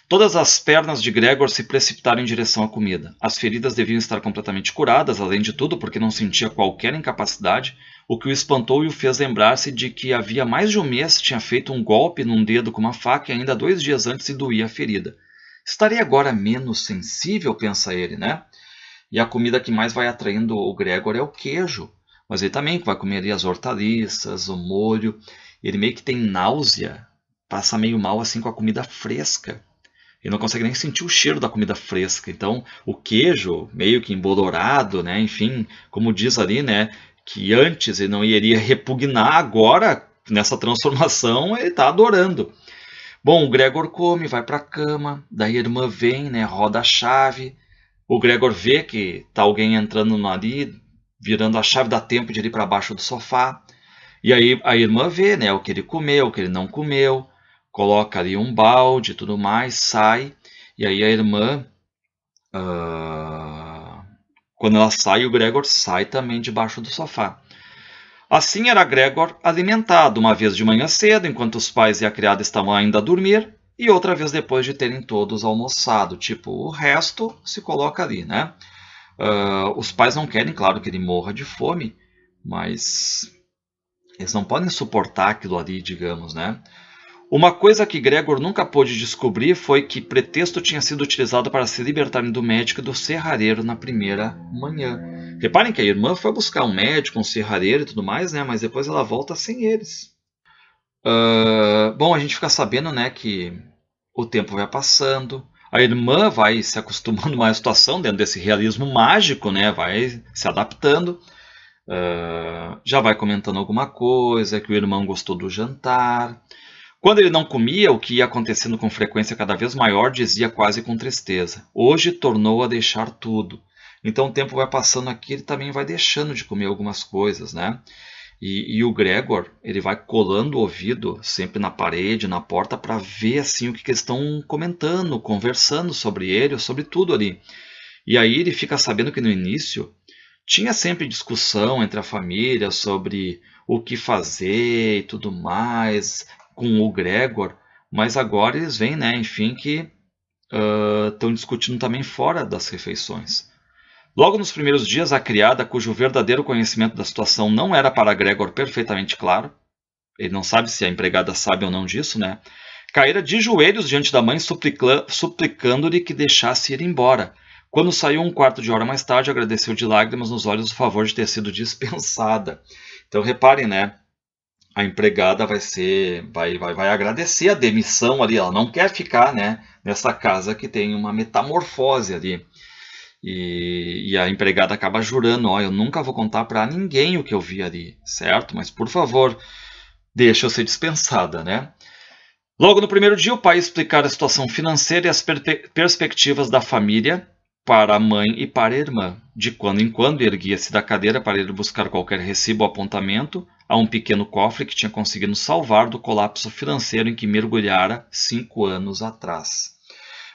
Todas as pernas de Gregor se precipitaram em direção à comida. As feridas deviam estar completamente curadas, além de tudo, porque não sentia qualquer incapacidade, o que o espantou e o fez lembrar-se de que havia mais de um mês tinha feito um golpe num dedo com uma faca e ainda 2 dias antes se doía a ferida. Estaria agora menos sensível, pensa ele, né? E a comida que mais vai atraindo o Gregor é o queijo. Mas ele também vai comer ali as hortaliças, o molho. Ele meio que tem náusea, passa meio mal assim com a comida fresca. Ele não consegue nem sentir o cheiro da comida fresca. Então, o queijo, meio que embolorado, né? Enfim, como diz ali, né? Que antes ele não iria repugnar, agora, nessa transformação, ele está adorando. Bom, o Gregor come, vai para a cama, daí a irmã vem, né? Roda a chave. O Gregor vê que está alguém entrando ali, virando a chave, dá tempo de ir para baixo do sofá. E aí a irmã vê, né? O que ele comeu, o que ele não comeu. Coloca ali um balde e tudo mais, sai. E aí a irmã, quando ela sai, o Gregor sai também debaixo do sofá. Assim era Gregor alimentado, uma vez de manhã cedo, enquanto os pais e a criada estavam ainda a dormir, e outra vez depois de terem todos almoçado. Tipo, o resto se coloca ali, né? Os pais não querem, claro, que ele morra de fome, mas eles não podem suportar aquilo ali, digamos, né? Uma coisa que Gregor nunca pôde descobrir foi que pretexto tinha sido utilizado para se libertarem do médico e do serrareiro na primeira manhã. Reparem que a irmã foi buscar um médico, um serrareiro e tudo mais, né? Mas depois ela volta sem eles. Bom, a gente fica sabendo, né, que o tempo vai passando. A irmã vai se acostumando mais à situação dentro desse realismo mágico, né? Vai se adaptando. Já vai comentando alguma coisa, que o irmão gostou do jantar. Quando ele não comia, o que ia acontecendo com frequência cada vez maior, dizia quase com tristeza: hoje tornou a deixar tudo. Então o tempo vai passando aqui, ele também vai deixando de comer algumas coisas, né? E o Gregor, ele vai colando o ouvido sempre na parede, na porta, para ver assim o que eles estão comentando, conversando sobre ele, sobre tudo ali. E aí ele fica sabendo que no início tinha sempre discussão entre a família sobre o que fazer e tudo mais, com o Gregor, mas agora eles veem, né, enfim, que estão discutindo também fora das refeições. Logo nos primeiros dias, a criada, cujo verdadeiro conhecimento da situação não era para Gregor perfeitamente claro, ele não sabe se a empregada sabe ou não disso, né, Caíra de joelhos diante da mãe, suplicando-lhe que deixasse ir embora. Quando saiu um quarto de hora mais tarde, agradeceu de lágrimas nos olhos o favor de ter sido dispensada. Então reparem, né? A empregada vai agradecer a demissão ali. Ela não quer ficar, né, nessa casa que tem uma metamorfose ali. E a empregada acaba jurando, ó, eu nunca vou contar para ninguém o que eu vi ali, certo? Mas por favor, deixa eu ser dispensada, né? Logo no primeiro dia, o pai explicar a situação financeira e as perspectivas da família para a mãe e para a irmã. De quando em quando erguia-se da cadeira para ir buscar qualquer recibo ou apontamento a um pequeno cofre que tinha conseguido salvar do colapso financeiro em que mergulhara 5 anos atrás.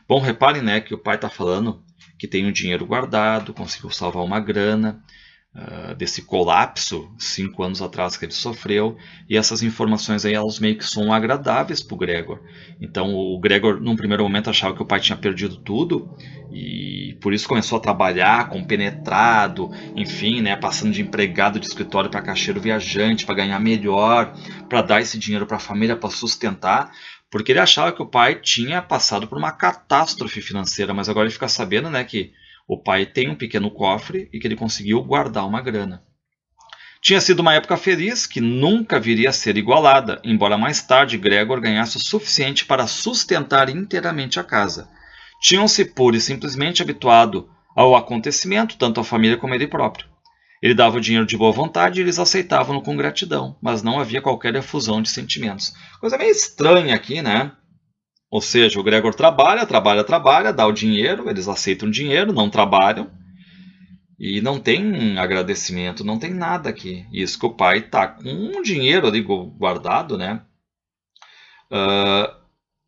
Bom, reparem, né, que o pai está falando que tem um dinheiro guardado, conseguiu salvar uma grana desse colapso 5 anos atrás que ele sofreu, e essas informações aí elas meio que são agradáveis para o Gregor. Então o Gregor num primeiro momento achava que o pai tinha perdido tudo e por isso começou a trabalhar compenetrado, enfim, né, passando de empregado de escritório para caixeiro viajante para ganhar melhor, para dar esse dinheiro para a família, para sustentar, porque ele achava que o pai tinha passado por uma catástrofe financeira, mas agora ele fica sabendo, né, que o pai tem um pequeno cofre e que ele conseguiu guardar uma grana. Tinha sido uma época feliz que nunca viria a ser igualada, embora mais tarde Gregor ganhasse o suficiente para sustentar inteiramente a casa. Tinham-se pura e simplesmente habituado ao acontecimento, tanto a família como ele próprio. Ele dava o dinheiro de boa vontade e eles aceitavam-no com gratidão, mas não havia qualquer efusão de sentimentos. Coisa meio estranha aqui, né? Ou seja, o Gregor trabalha, dá o dinheiro, eles aceitam o dinheiro, não trabalham, e não tem agradecimento, não tem nada aqui. Isso que o pai está com um dinheiro ali guardado, né?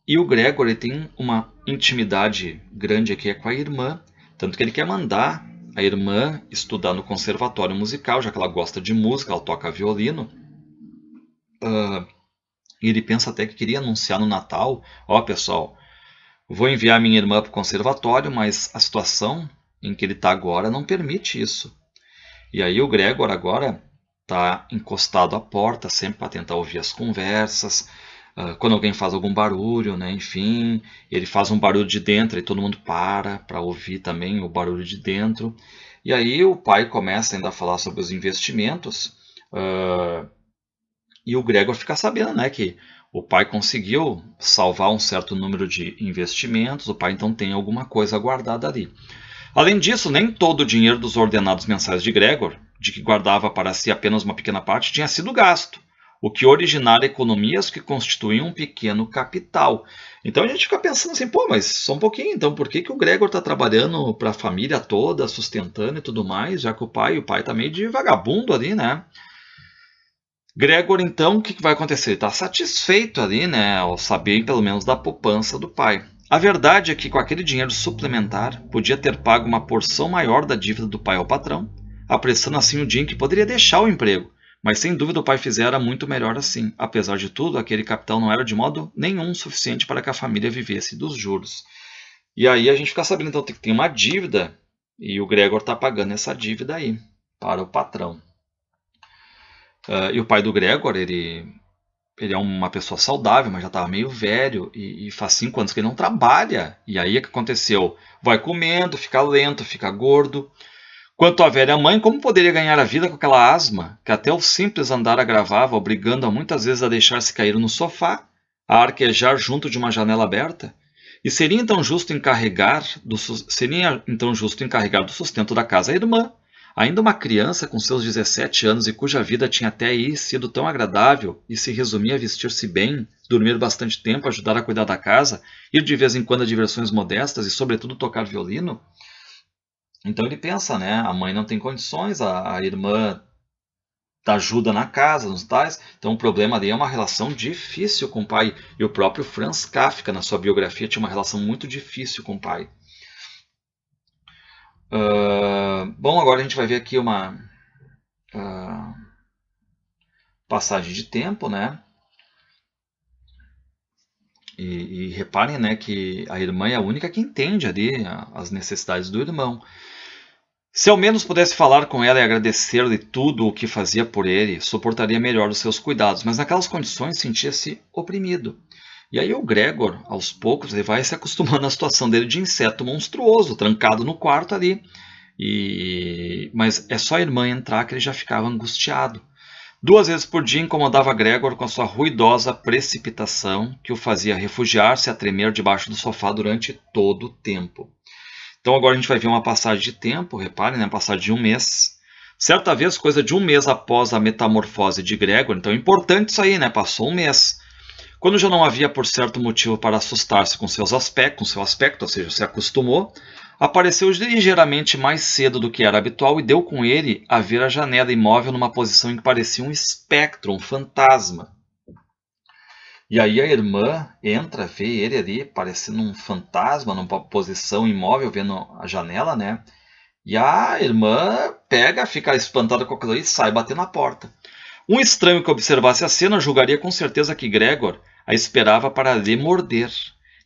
E o Gregor ele tem uma intimidade grande aqui com a irmã, tanto que ele quer mandar a irmã estudar no conservatório musical, já que ela gosta de música, ela toca violino. E ele pensa até que queria anunciar no Natal, ó pessoal, vou enviar minha irmã para o conservatório, mas a situação em que ele está agora não permite isso. E aí o Gregor agora está encostado à porta, sempre para tentar ouvir as conversas, quando alguém faz algum barulho, né, enfim, ele faz um barulho de dentro e todo mundo para ouvir também o barulho de dentro. E aí o pai começa ainda a falar sobre os investimentos, e o Gregor fica sabendo, né, que o pai conseguiu salvar um certo número de investimentos, o pai então tem alguma coisa guardada ali. Além disso, nem todo o dinheiro dos ordenados mensais de Gregor, de que guardava para si apenas uma pequena parte, tinha sido gasto, o que originara economias que constituíam um pequeno capital. Então a gente fica pensando assim, pô, mas só um pouquinho, então por que o Gregor está trabalhando para a família toda, sustentando e tudo mais, já que o pai está meio de vagabundo ali, né? Gregor, então, o que vai acontecer? Ele está satisfeito ali, né, ao saber pelo menos da poupança do pai. A verdade é que com aquele dinheiro suplementar, podia ter pago uma porção maior da dívida do pai ao patrão, apressando assim o dia em que poderia deixar o emprego. Mas sem dúvida o pai fizera muito melhor assim. Apesar de tudo, aquele capital não era de modo nenhum suficiente para que a família vivesse dos juros. E aí a gente fica sabendo então que tem uma dívida e o Gregor está pagando essa dívida aí para o patrão. E o pai do Gregor, ele é uma pessoa saudável, mas já estava meio velho e faz 5 anos que ele não trabalha. E aí o que aconteceu? Vai comendo, fica lento, fica gordo. Quanto à velha mãe, como poderia ganhar a vida com aquela asma, que até o simples andar agravava, obrigando-a muitas vezes a deixar-se cair no sofá, a arquejar junto de uma janela aberta? E seria então justo encarregar do sustento da casa a irmã, ainda uma criança com seus 17 anos e cuja vida tinha até aí sido tão agradável e se resumia a vestir-se bem, dormir bastante tempo, ajudar a cuidar da casa, ir de vez em quando a diversões modestas e, sobretudo, tocar violino? Então ele pensa, né? A mãe não tem condições, a irmã dá ajuda na casa, nos tais. Então o problema ali é uma relação difícil com o pai. E o próprio Franz Kafka, na sua biografia, tinha uma relação muito difícil com o pai. Bom, agora a gente vai ver aqui uma passagem de tempo, né? E reparem, né, que a irmã é a única que entende ali as necessidades do irmão. Se ao menos pudesse falar com ela e agradecer-lhe tudo o que fazia por ele, suportaria melhor os seus cuidados, mas naquelas condições sentia-se oprimido. E aí o Gregor, aos poucos, ele vai se acostumando à situação dele de inseto monstruoso, trancado no quarto ali. Mas é só a irmã entrar que ele já ficava angustiado. 2 vezes por dia incomodava Gregor com a sua ruidosa precipitação, que o fazia refugiar-se a tremer debaixo do sofá durante todo o tempo. Então agora a gente vai ver uma passagem de tempo, reparem, né? Passagem de 1 mês. Certa vez, coisa de 1 mês após a metamorfose de Gregor, então é importante isso aí, né? Passou 1 mês. Quando já não havia por certo motivo para assustar-se com seu aspecto, ou seja, se acostumou, apareceu ligeiramente mais cedo do que era habitual e deu com ele a ver a janela imóvel numa posição em que parecia um espectro, um fantasma. E aí a irmã entra, vê ele ali parecendo um fantasma, numa posição imóvel, vendo a janela, né? E a irmã pega, fica espantada com aquilo e sai bater na porta. Um estranho que observasse a cena julgaria com certeza que Gregor a esperava para lhe morder.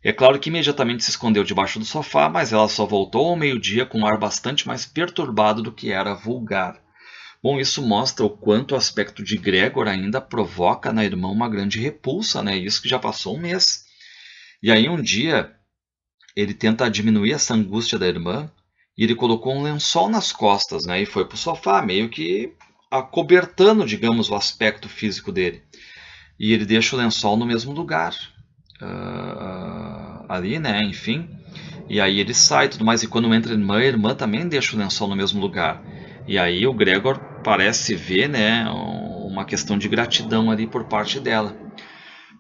É claro que imediatamente se escondeu debaixo do sofá, mas ela só voltou ao meio-dia com um ar bastante mais perturbado do que era vulgar. Bom, isso mostra o quanto o aspecto de Gregor ainda provoca na irmã uma grande repulsa, né? Isso que já passou 1 mês. E aí um dia ele tenta diminuir essa angústia da irmã e ele colocou um lençol nas costas, né? E foi para o sofá, meio que acobertando, digamos, o aspecto físico dele. E ele deixa o lençol no mesmo lugar, ali, né? Enfim. E aí ele sai e tudo mais. E quando entra a irmã também deixa o lençol no mesmo lugar. E aí o Gregor parece ver, né, uma questão de gratidão ali por parte dela.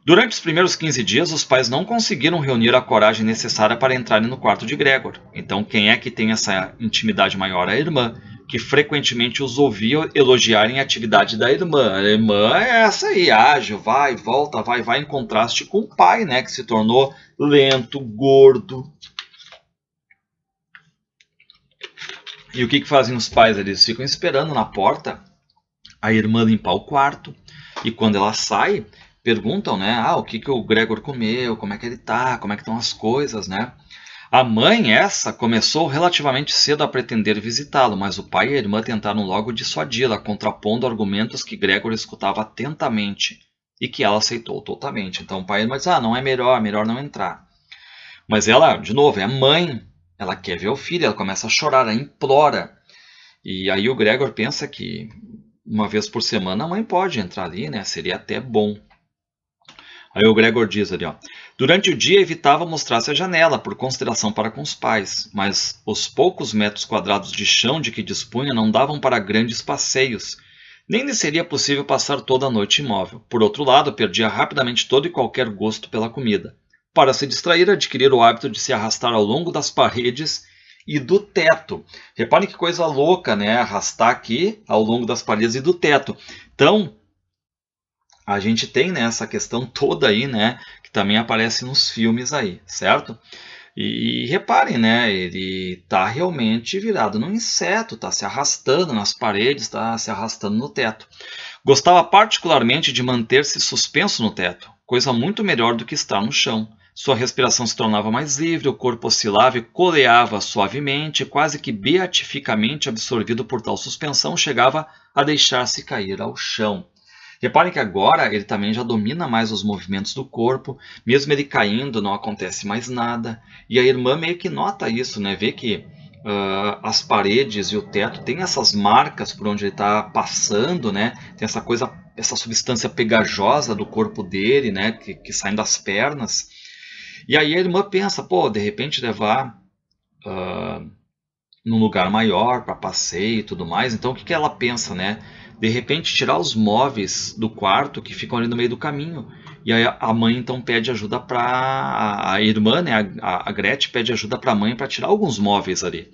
Durante os primeiros 15 dias, os pais não conseguiram reunir a coragem necessária para entrarem no quarto de Gregor. Então, quem é que tem essa intimidade maior? A irmã, que frequentemente os ouvia elogiarem a atividade da irmã. A irmã é essa aí, ágil, vai, volta, vai, em contraste com o pai, né, que se tornou lento, gordo. E o que fazem os pais? Eles ficam esperando na porta a irmã limpar o quarto. E quando ela sai, perguntam, né? O que o Gregor comeu, como é que ele tá, como é que estão as coisas, né? A mãe, essa, começou relativamente cedo a pretender visitá-lo, mas o pai e a irmã tentaram logo dissuadi-la, contrapondo argumentos que Gregor escutava atentamente e que ela aceitou totalmente. Então o pai e a irmã dizem, não é melhor não entrar. Mas ela, de novo, é a mãe. Ela quer ver o filho, ela começa a chorar, ela implora. E aí o Gregor pensa que 1 vez por semana a mãe pode entrar ali, né? Seria até bom. Aí o Gregor diz ali, durante o dia evitava mostrar-se à janela, por consideração para com os pais, mas os poucos metros quadrados de chão de que dispunha não davam para grandes passeios, nem lhe seria possível passar toda a noite imóvel. Por outro lado, perdia rapidamente todo e qualquer gosto pela comida. Para se distrair, adquirir o hábito de se arrastar ao longo das paredes e do teto. Reparem que coisa louca, né? Arrastar aqui ao longo das paredes e do teto. Então, a gente tem, né, essa questão toda aí, né? Que também aparece nos filmes aí, certo? E reparem, né? Ele está realmente virado num inseto, está se arrastando nas paredes, está se arrastando no teto. Gostava particularmente de manter-se suspenso no teto, coisa muito melhor do que estar no chão. Sua respiração se tornava mais livre, o corpo oscilava e coleava suavemente, quase que beatificamente absorvido por tal suspensão, chegava a deixar-se cair ao chão. Reparem que agora ele também já domina mais os movimentos do corpo, mesmo ele caindo não acontece mais nada. E a irmã meio que nota isso, né? Vê que as paredes e o teto tem essas marcas por onde ele está passando, né? Tem essa coisa, essa substância pegajosa do corpo dele, né? Que sai das pernas. E aí a irmã pensa, de repente levar num lugar maior para passeio e tudo mais. Então o que ela pensa, né? De repente tirar os móveis do quarto que ficam ali no meio do caminho. E aí a mãe então pede ajuda para a irmã, né? A Gretchen pede ajuda para a mãe para tirar alguns móveis ali.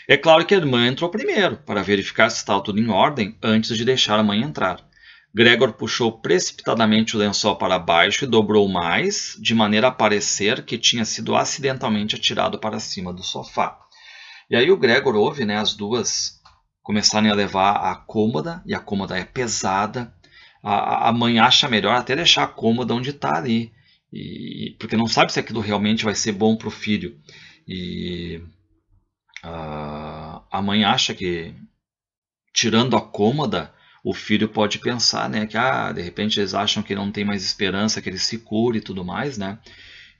É claro que a irmã entrou primeiro para verificar se estava tudo em ordem antes de deixar a mãe entrar. Gregor puxou precipitadamente o lençol para baixo e dobrou mais, de maneira a parecer que tinha sido acidentalmente atirado para cima do sofá. E aí o Gregor ouve, né, as duas começarem a levar a cômoda, e a cômoda é pesada. A mãe acha melhor até deixar a cômoda onde está ali, porque não sabe se aquilo realmente vai ser bom para o filho. E a mãe acha que, tirando a cômoda, o filho pode pensar, né, que de repente eles acham que não tem mais esperança, que ele se cure e tudo mais, né?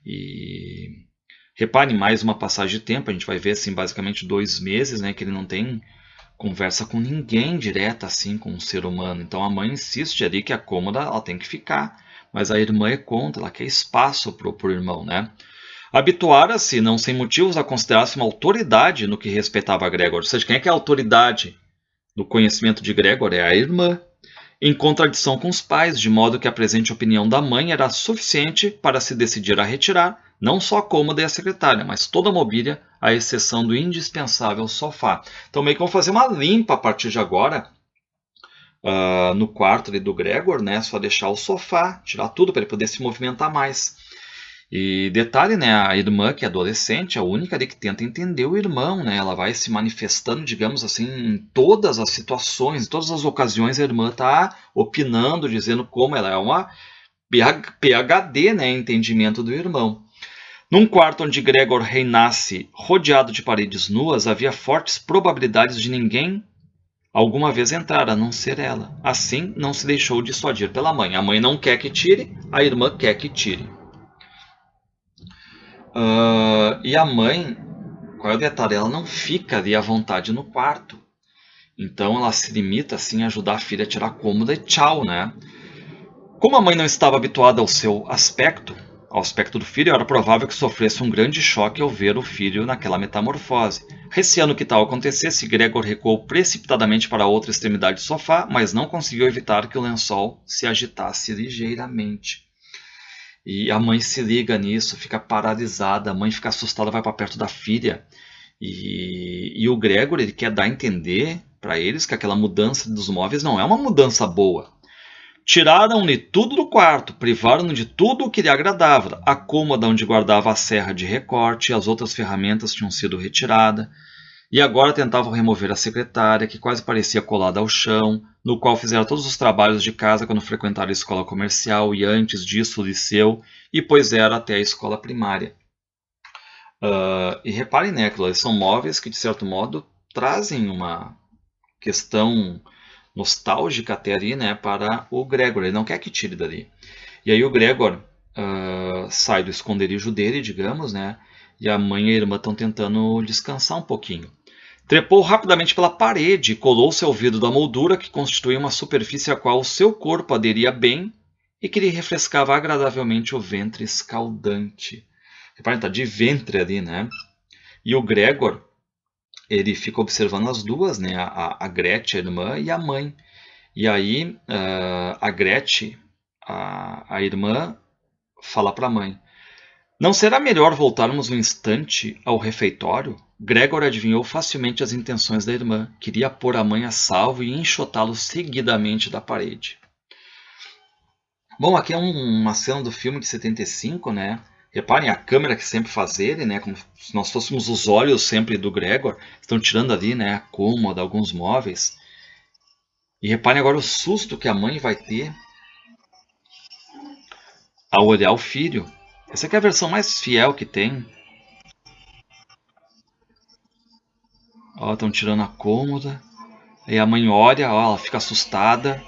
E repare, mais uma passagem de tempo, a gente vai ver assim basicamente 2 meses, né, que ele não tem conversa com ninguém direta assim com um ser humano. Então a mãe insiste ali que a cômoda ela tem que ficar, mas a irmã é contra, ela quer espaço pro irmão, né? Habituara-se, não sem motivos, a considerar-se uma autoridade no que respeitava a Gregor. Ou seja, quem é que é a autoridade do conhecimento de Gregor? É a irmã. Em contradição com os pais, de modo que a presente opinião da mãe era suficiente para se decidir a retirar não só a cômoda e a secretária, mas toda a mobília, à exceção do indispensável sofá. Então meio que vão fazer uma limpa a partir de agora no quarto ali do Gregor, né? Só deixar o sofá, tirar tudo para ele poder se movimentar mais. E detalhe, né, a irmã, que é adolescente, é a única ali que tenta entender o irmão, né? Ela vai se manifestando, digamos assim, em todas as situações, em todas as ocasiões a irmã está opinando, dizendo como ela é uma PhD, né, em entendimento do irmão. Num quarto onde Gregor reinasse rodeado de paredes nuas, havia fortes probabilidades de ninguém alguma vez entrar, a não ser ela. Assim, não se deixou dissuadir pela mãe. A mãe não quer que tire, a irmã quer que tire. E a mãe, qual é o detalhe? Ela não fica ali à vontade no quarto. Então ela se limita assim a ajudar a filha a tirar a cômoda e tchau, né? Como a mãe não estava habituada ao seu aspecto, ao aspecto do filho, era provável que sofresse um grande choque ao ver o filho naquela metamorfose. Receando que tal acontecesse, Gregor recuou precipitadamente para a outra extremidade do sofá, mas não conseguiu evitar que o lençol se agitasse ligeiramente. E a mãe se liga nisso, fica paralisada, a mãe fica assustada, vai para perto da filha. E o Gregor, ele quer dar a entender para eles que aquela mudança dos móveis não é uma mudança boa. Tiraram-lhe tudo do quarto, privaram-no de tudo o que lhe agradava. A cômoda onde guardava a serra de recorte e as outras ferramentas tinham sido retiradas. E agora tentavam remover a secretária, que quase parecia colada ao chão, no qual fizeram todos os trabalhos de casa quando frequentaram a escola comercial e antes disso o liceu, e pois era até a escola primária. E reparem, né, que são móveis que, de certo modo, trazem uma questão nostálgica até ali, né, para o Gregor. Ele não quer que tire dali. E aí o Gregor sai do esconderijo dele, digamos, né, e a mãe e a irmã estão tentando descansar um pouquinho. Trepou rapidamente pela parede e colou-se ao vidro da moldura que constituía uma superfície a qual o seu corpo aderia bem e que lhe refrescava agradavelmente o ventre escaldante. Reparem, está de ventre ali, né? E o Gregor, ele fica observando as duas, né? A Gretchen, a irmã, e a mãe. E aí a Gretchen, a irmã, fala para a mãe: não será melhor voltarmos um instante ao refeitório? Gregor adivinhou facilmente as intenções da irmã. Queria pôr a mãe a salvo e enxotá-lo seguidamente da parede. Bom, aqui é uma cena do filme de 75, né? Reparem a câmera que sempre faz ele, né? Como se nós fôssemos os olhos sempre do Gregor. Estão tirando ali, né, a cômoda, alguns móveis. E reparem agora o susto que a mãe vai ter ao olhar o filho. Essa aqui é a versão mais fiel que tem. Ó, estão tirando a cômoda. Aí a mãe olha, ó, ela fica assustada.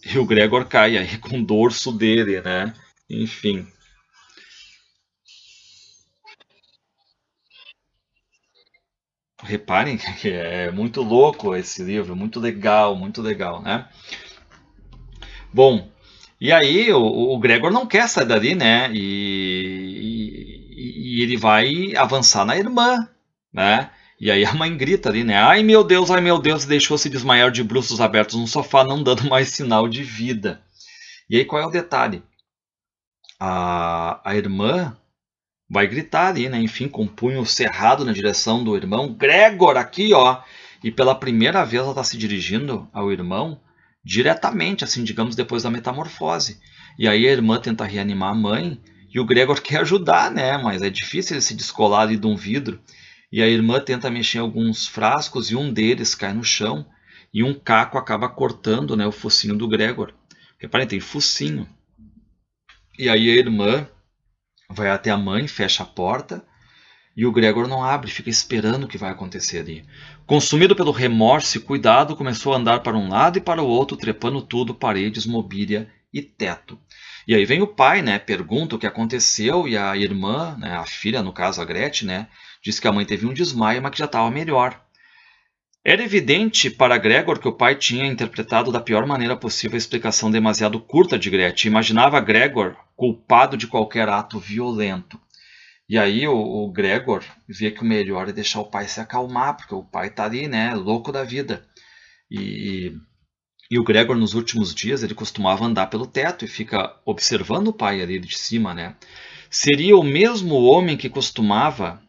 E o Gregor cai aí com o dorso dele, né? Enfim. Reparem que é muito louco esse livro, muito legal, né? Bom, e aí o Gregor não quer sair dali, né? E ele vai avançar na irmã, né? E aí a mãe grita ali, né? Ai meu Deus, deixou-se desmaiar de bruços abertos no sofá, não dando mais sinal de vida. E aí qual é o detalhe? A irmã vai gritar ali, né? Enfim, com o punho cerrado na direção do irmão. Gregor, aqui, ó! E pela primeira vez ela está se dirigindo ao irmão diretamente, assim, digamos, depois da metamorfose. E aí a irmã tenta reanimar a mãe e o Gregor quer ajudar, né? Mas é difícil ele se descolar ali de um vidro. E a irmã tenta mexer em alguns frascos e um deles cai no chão e um caco acaba cortando, né, o focinho do Gregor. Reparem, tem focinho. E aí a irmã vai até a mãe, fecha a porta E o Gregor não abre, fica esperando o que vai acontecer ali. Consumido pelo remorso e cuidado, começou a andar para um lado e para o outro, trepando tudo, paredes, mobília e teto. E aí vem o pai, né, pergunta o que aconteceu, e a irmã, né, a filha, no caso a Gretchen, né, diz que a mãe teve um desmaio, mas que já estava melhor. Era evidente para Gregor que o pai tinha interpretado da pior maneira possível a explicação demasiado curta de Gretchen. Imaginava Gregor culpado de qualquer ato violento. E aí o Gregor vê que o melhor é deixar o pai se acalmar, porque o pai está ali, né, louco da vida. E o Gregor, nos últimos dias, ele costumava andar pelo teto e fica observando o pai ali de cima, né? Seria o mesmo homem que costumava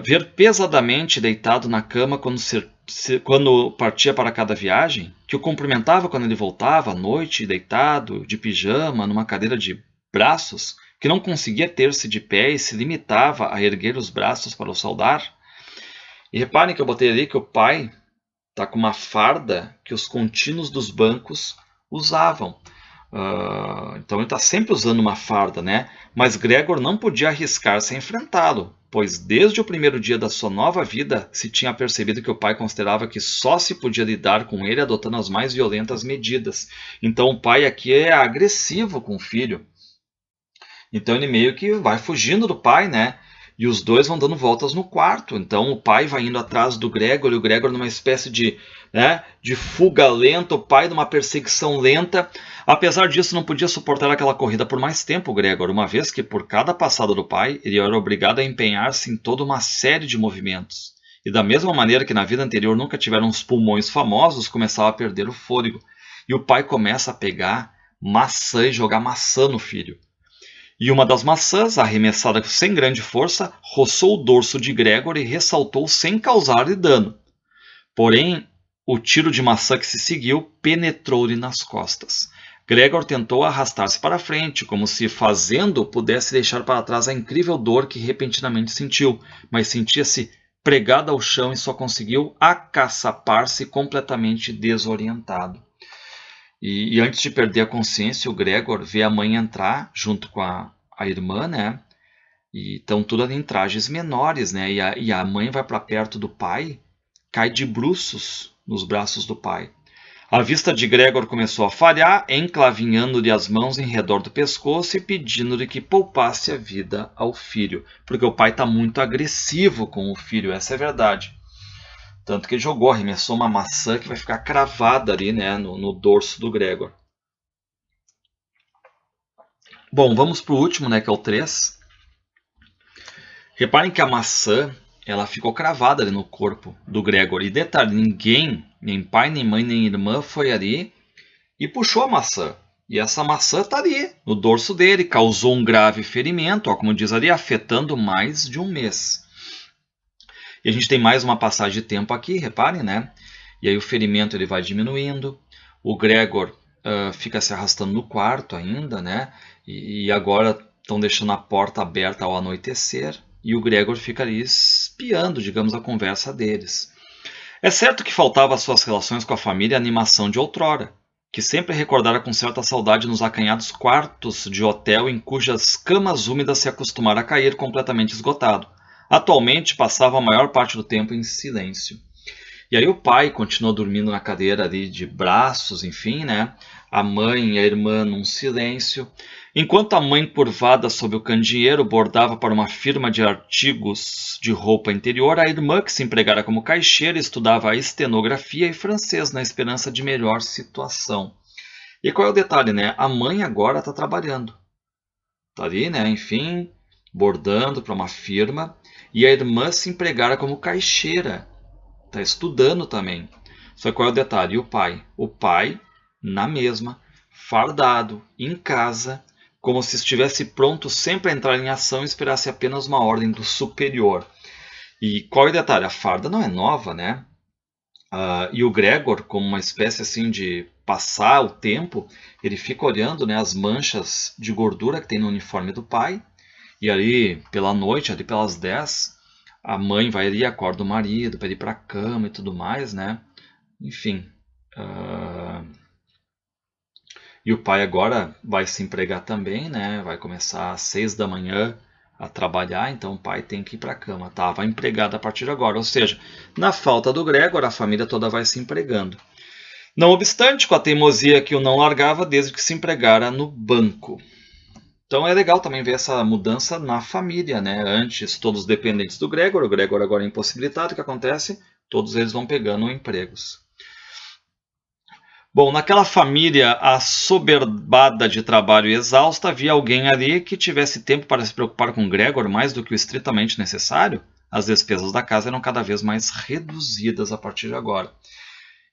ver pesadamente deitado na cama quando partia para cada viagem, que o cumprimentava quando ele voltava à noite, deitado, de pijama, numa cadeira de braços, que não conseguia ter-se de pé e se limitava a erguer os braços para o saudar. E reparem que eu botei ali que o pai está com uma farda que os contínuos dos bancos usavam. Então ele está sempre usando uma farda, né? Mas Gregor não podia arriscar-se a enfrentá-lo, pois desde o primeiro dia da sua nova vida se tinha percebido que o pai considerava que só se podia lidar com ele adotando as mais violentas medidas. Então o pai aqui é agressivo com o filho. Então ele meio que vai fugindo do pai, né? E os dois vão dando voltas no quarto. Então o pai vai indo atrás do Gregor e o Gregor numa espécie de fuga lenta, o pai numa perseguição lenta. Apesar disso, não podia suportar aquela corrida por mais tempo, Gregor, uma vez que por cada passada do pai, ele era obrigado a empenhar-se em toda uma série de movimentos. E da mesma maneira que na vida anterior nunca tiveram uns pulmões famosos, começava a perder o fôlego. E o pai começa a pegar maçã e jogar maçã no filho. E uma das maçãs, arremessada sem grande força, roçou o dorso de Gregor e ressaltou sem causar-lhe dano. Porém, o tiro de maçã que se seguiu penetrou-lhe nas costas. Gregor tentou arrastar-se para frente, como se fazendo pudesse deixar para trás a incrível dor que repentinamente sentiu, mas sentia-se pregado ao chão e só conseguiu acaçapar-se completamente desorientado. E antes de perder a consciência, o Gregor vê a mãe entrar junto com a irmã, né? E estão tudo ali em trajes menores, né? E a mãe vai para perto do pai, cai de bruços nos braços do pai. A vista de Gregor começou a falhar, enclavinhando-lhe as mãos em redor do pescoço e pedindo-lhe que poupasse a vida ao filho. Porque o pai está muito agressivo com o filho, essa é a verdade. Tanto que ele arremessou uma maçã que vai ficar cravada ali, né, no dorso do Gregor. Bom, vamos para o último, né, que é o 3. Reparem que a maçã ela ficou cravada ali no corpo do Gregor. E detalhe, ninguém, nem pai, nem mãe, nem irmã, foi ali e puxou a maçã. E essa maçã está ali, no dorso dele, causou um grave ferimento, ó, como diz ali, afetando mais de um mês. E a gente tem mais uma passagem de tempo aqui, reparem, né? E aí o ferimento ele vai diminuindo. O Gregor fica se arrastando no quarto ainda, né? E agora estão deixando a porta aberta ao anoitecer. E o Gregor fica ali espiando, digamos, a conversa deles. É certo que faltava às suas relações com a família a animação de outrora, que sempre recordara com certa saudade nos acanhados quartos de hotel em cujas camas úmidas se acostumara a cair completamente esgotado. Atualmente passava a maior parte do tempo em silêncio. E aí o pai continuou dormindo na cadeira ali de braços, enfim, né? A mãe e a irmã num silêncio. Enquanto a mãe curvada sob o candeeiro bordava para uma firma de artigos de roupa interior, a irmã que se empregara como caixeira estudava a estenografia e francês na esperança de melhor situação. E qual é o detalhe, né? A mãe agora está trabalhando. Está ali, né? Enfim, bordando para uma firma. E a irmã se empregara como caixeira. Está estudando também. Só que qual é o detalhe? E o pai? O pai, na mesma, fardado, em casa, como se estivesse pronto sempre a entrar em ação e esperasse apenas uma ordem do superior. E qual é o detalhe? A farda não é nova, né? E o Gregor, como uma espécie assim de passar o tempo, ele fica olhando, né, as manchas de gordura que tem no uniforme do pai. E ali, pela noite, ali pelas 10, a mãe vai ali, acorda o marido para ir para a cama e tudo mais, né? Enfim. E o pai agora vai se empregar também, né? Vai começar às 6 da manhã a trabalhar, então o pai tem que ir para a cama. Estava empregada a partir de agora. Ou seja, na falta do Gregor, a família toda vai se empregando. Não obstante, com a teimosia que o não largava desde que se empregara no banco. Então é legal também ver essa mudança na família, né? Antes, todos dependentes do Gregor, o Gregor agora é impossibilitado, o que acontece? Todos eles vão pegando empregos. Bom, naquela família assoberbada de trabalho e exausta, havia alguém ali que tivesse tempo para se preocupar com Gregor mais do que o estritamente necessário? As despesas da casa eram cada vez mais reduzidas a partir de agora.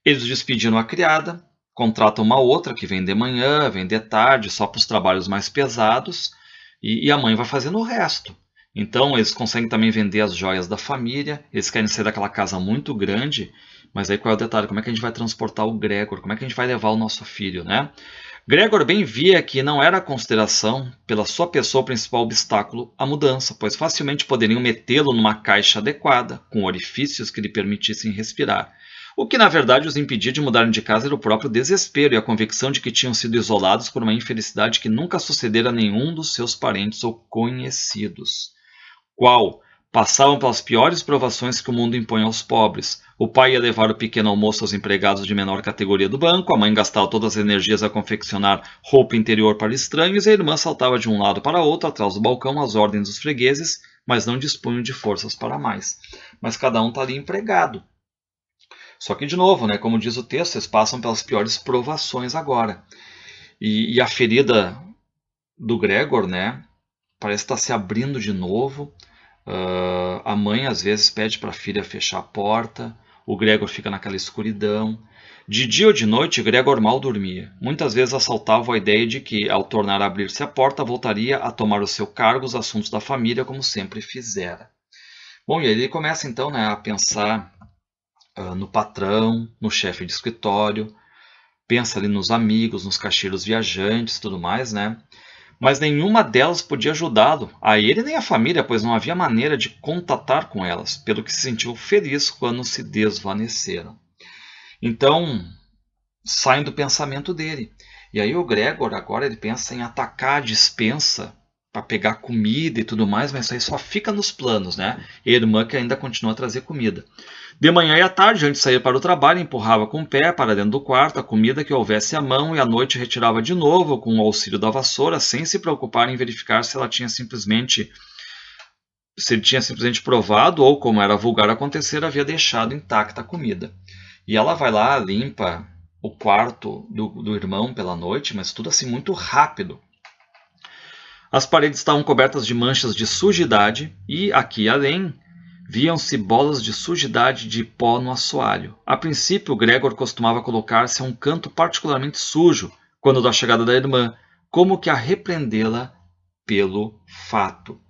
Eles despediram a criada, contratam uma outra que vem de manhã, vem de tarde, só para os trabalhos mais pesados, e a mãe vai fazendo o resto. Então eles conseguem também vender as joias da família, eles querem sair daquela casa muito grande, mas aí qual é o detalhe? Como é que a gente vai transportar o Gregor? Como é que a gente vai levar o nosso filho, né? Gregor bem via que não era a consideração pela sua pessoa o principal obstáculo à mudança, pois facilmente poderiam metê-lo numa caixa adequada, com orifícios que lhe permitissem respirar. O que na verdade os impedia de mudarem de casa era o próprio desespero e a convicção de que tinham sido isolados por uma infelicidade que nunca sucedera a nenhum dos seus parentes ou conhecidos. Qual? Passavam pelas piores provações que o mundo impõe aos pobres. O pai ia levar o pequeno almoço aos empregados de menor categoria do banco, a mãe gastava todas as energias a confeccionar roupa interior para estranhos e a irmã saltava de um lado para outro atrás do balcão às ordens dos fregueses, mas não dispunham de forças para mais. Mas cada um está ali empregado. Só que, de novo, né, como diz o texto, eles passam pelas piores provações agora. E a ferida do Gregor, né, parece estar se abrindo de novo. A mãe, às vezes, pede para a filha fechar a porta. O Gregor fica naquela escuridão. De dia ou de noite, Gregor mal dormia. Muitas vezes assaltava a ideia de que, ao tornar a abrir-se a porta, voltaria a tomar o seu cargo os assuntos da família, como sempre fizera. Bom, e aí ele começa, então, né, a pensar no patrão, no chefe de escritório, pensa ali nos amigos, nos caixeiros viajantes e tudo mais, né? Mas nenhuma delas podia ajudá-lo, a ele nem a família, pois não havia maneira de contatar com elas, pelo que se sentiu feliz quando se desvaneceram. Então, saem do pensamento dele. E aí o Gregor agora ele pensa em atacar a despensa para pegar comida e tudo mais, mas isso aí só fica nos planos, né? E a irmã que ainda continua a trazer comida. De manhã e à tarde, antes de sair para o trabalho, empurrava com o pé para dentro do quarto a comida que houvesse à mão e à noite retirava de novo com o auxílio da vassoura, sem se preocupar em verificar se ele tinha simplesmente provado ou, como era vulgar acontecer, havia deixado intacta a comida. E ela vai lá, limpa o quarto do irmão pela noite, mas tudo assim muito rápido. As paredes estavam cobertas de manchas de sujidade e, aqui além, viam-se bolas de sujidade de pó no assoalho. A princípio, Gregor costumava colocar-se a um canto particularmente sujo, quando da chegada da irmã, como que a repreendê-la pelo fato.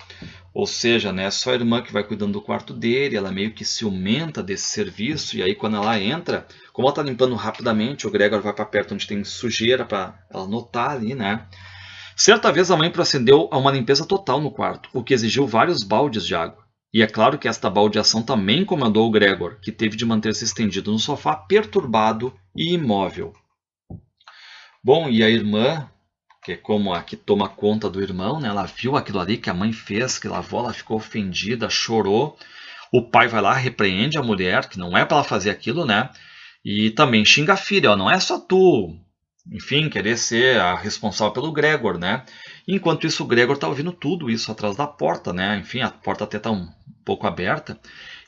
Ou seja, né, só a irmã que vai cuidando do quarto dele, ela meio que ciumenta desse serviço, e aí quando ela entra, como ela está limpando rapidamente, o Gregor vai para perto onde tem sujeira para ela notar ali, né? Certa vez a mãe procedeu a uma limpeza total no quarto, o que exigiu vários baldes de água. E é claro que esta baldeação também incomodou o Gregor, que teve de manter-se estendido no sofá, perturbado e imóvel. Bom, e a irmã, que é como a que toma conta do irmão, né, ela viu aquilo ali que a mãe fez, que lavou, ela ficou ofendida, chorou. O pai vai lá, repreende a mulher, que não é para ela fazer aquilo, né? E também xinga a filha, ó, não é só tu, enfim, querer ser a responsável pelo Gregor, né? Enquanto isso, o Gregor está ouvindo tudo isso atrás da porta, né? Enfim, a porta até está um pouco aberta.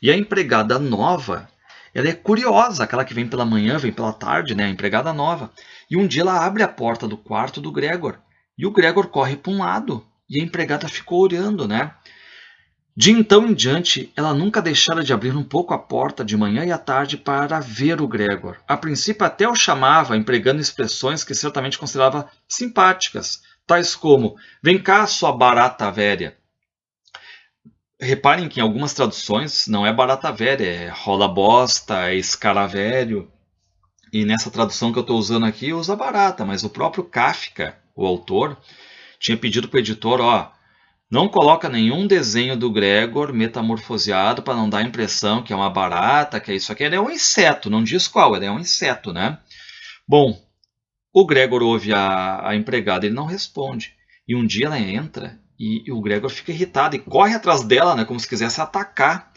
E a empregada nova, ela é curiosa, aquela que vem pela manhã, vem pela tarde, né? A empregada nova. E um dia ela abre a porta do quarto do Gregor. E o Gregor corre para um lado. E a empregada ficou olhando, né? De então em diante, ela nunca deixara de abrir um pouco a porta de manhã e à tarde para ver o Gregor. A princípio até o chamava, empregando expressões que certamente considerava simpáticas, tais como, vem cá, sua barata velha. Reparem que em algumas traduções não é barata velha, é rola bosta, é escaravelho. E nessa tradução que eu estou usando aqui, usa barata, mas o próprio Kafka, o autor, tinha pedido para o editor, não coloca nenhum desenho do Gregor metamorfoseado para não dar a impressão que é uma barata, que é isso aqui. Ele é um inseto, não diz qual, ele é um inseto, né? Bom, o Gregor ouve a empregada, ele não responde. E um dia ela entra E o Gregor fica irritado e corre atrás dela, né, como se quisesse atacar.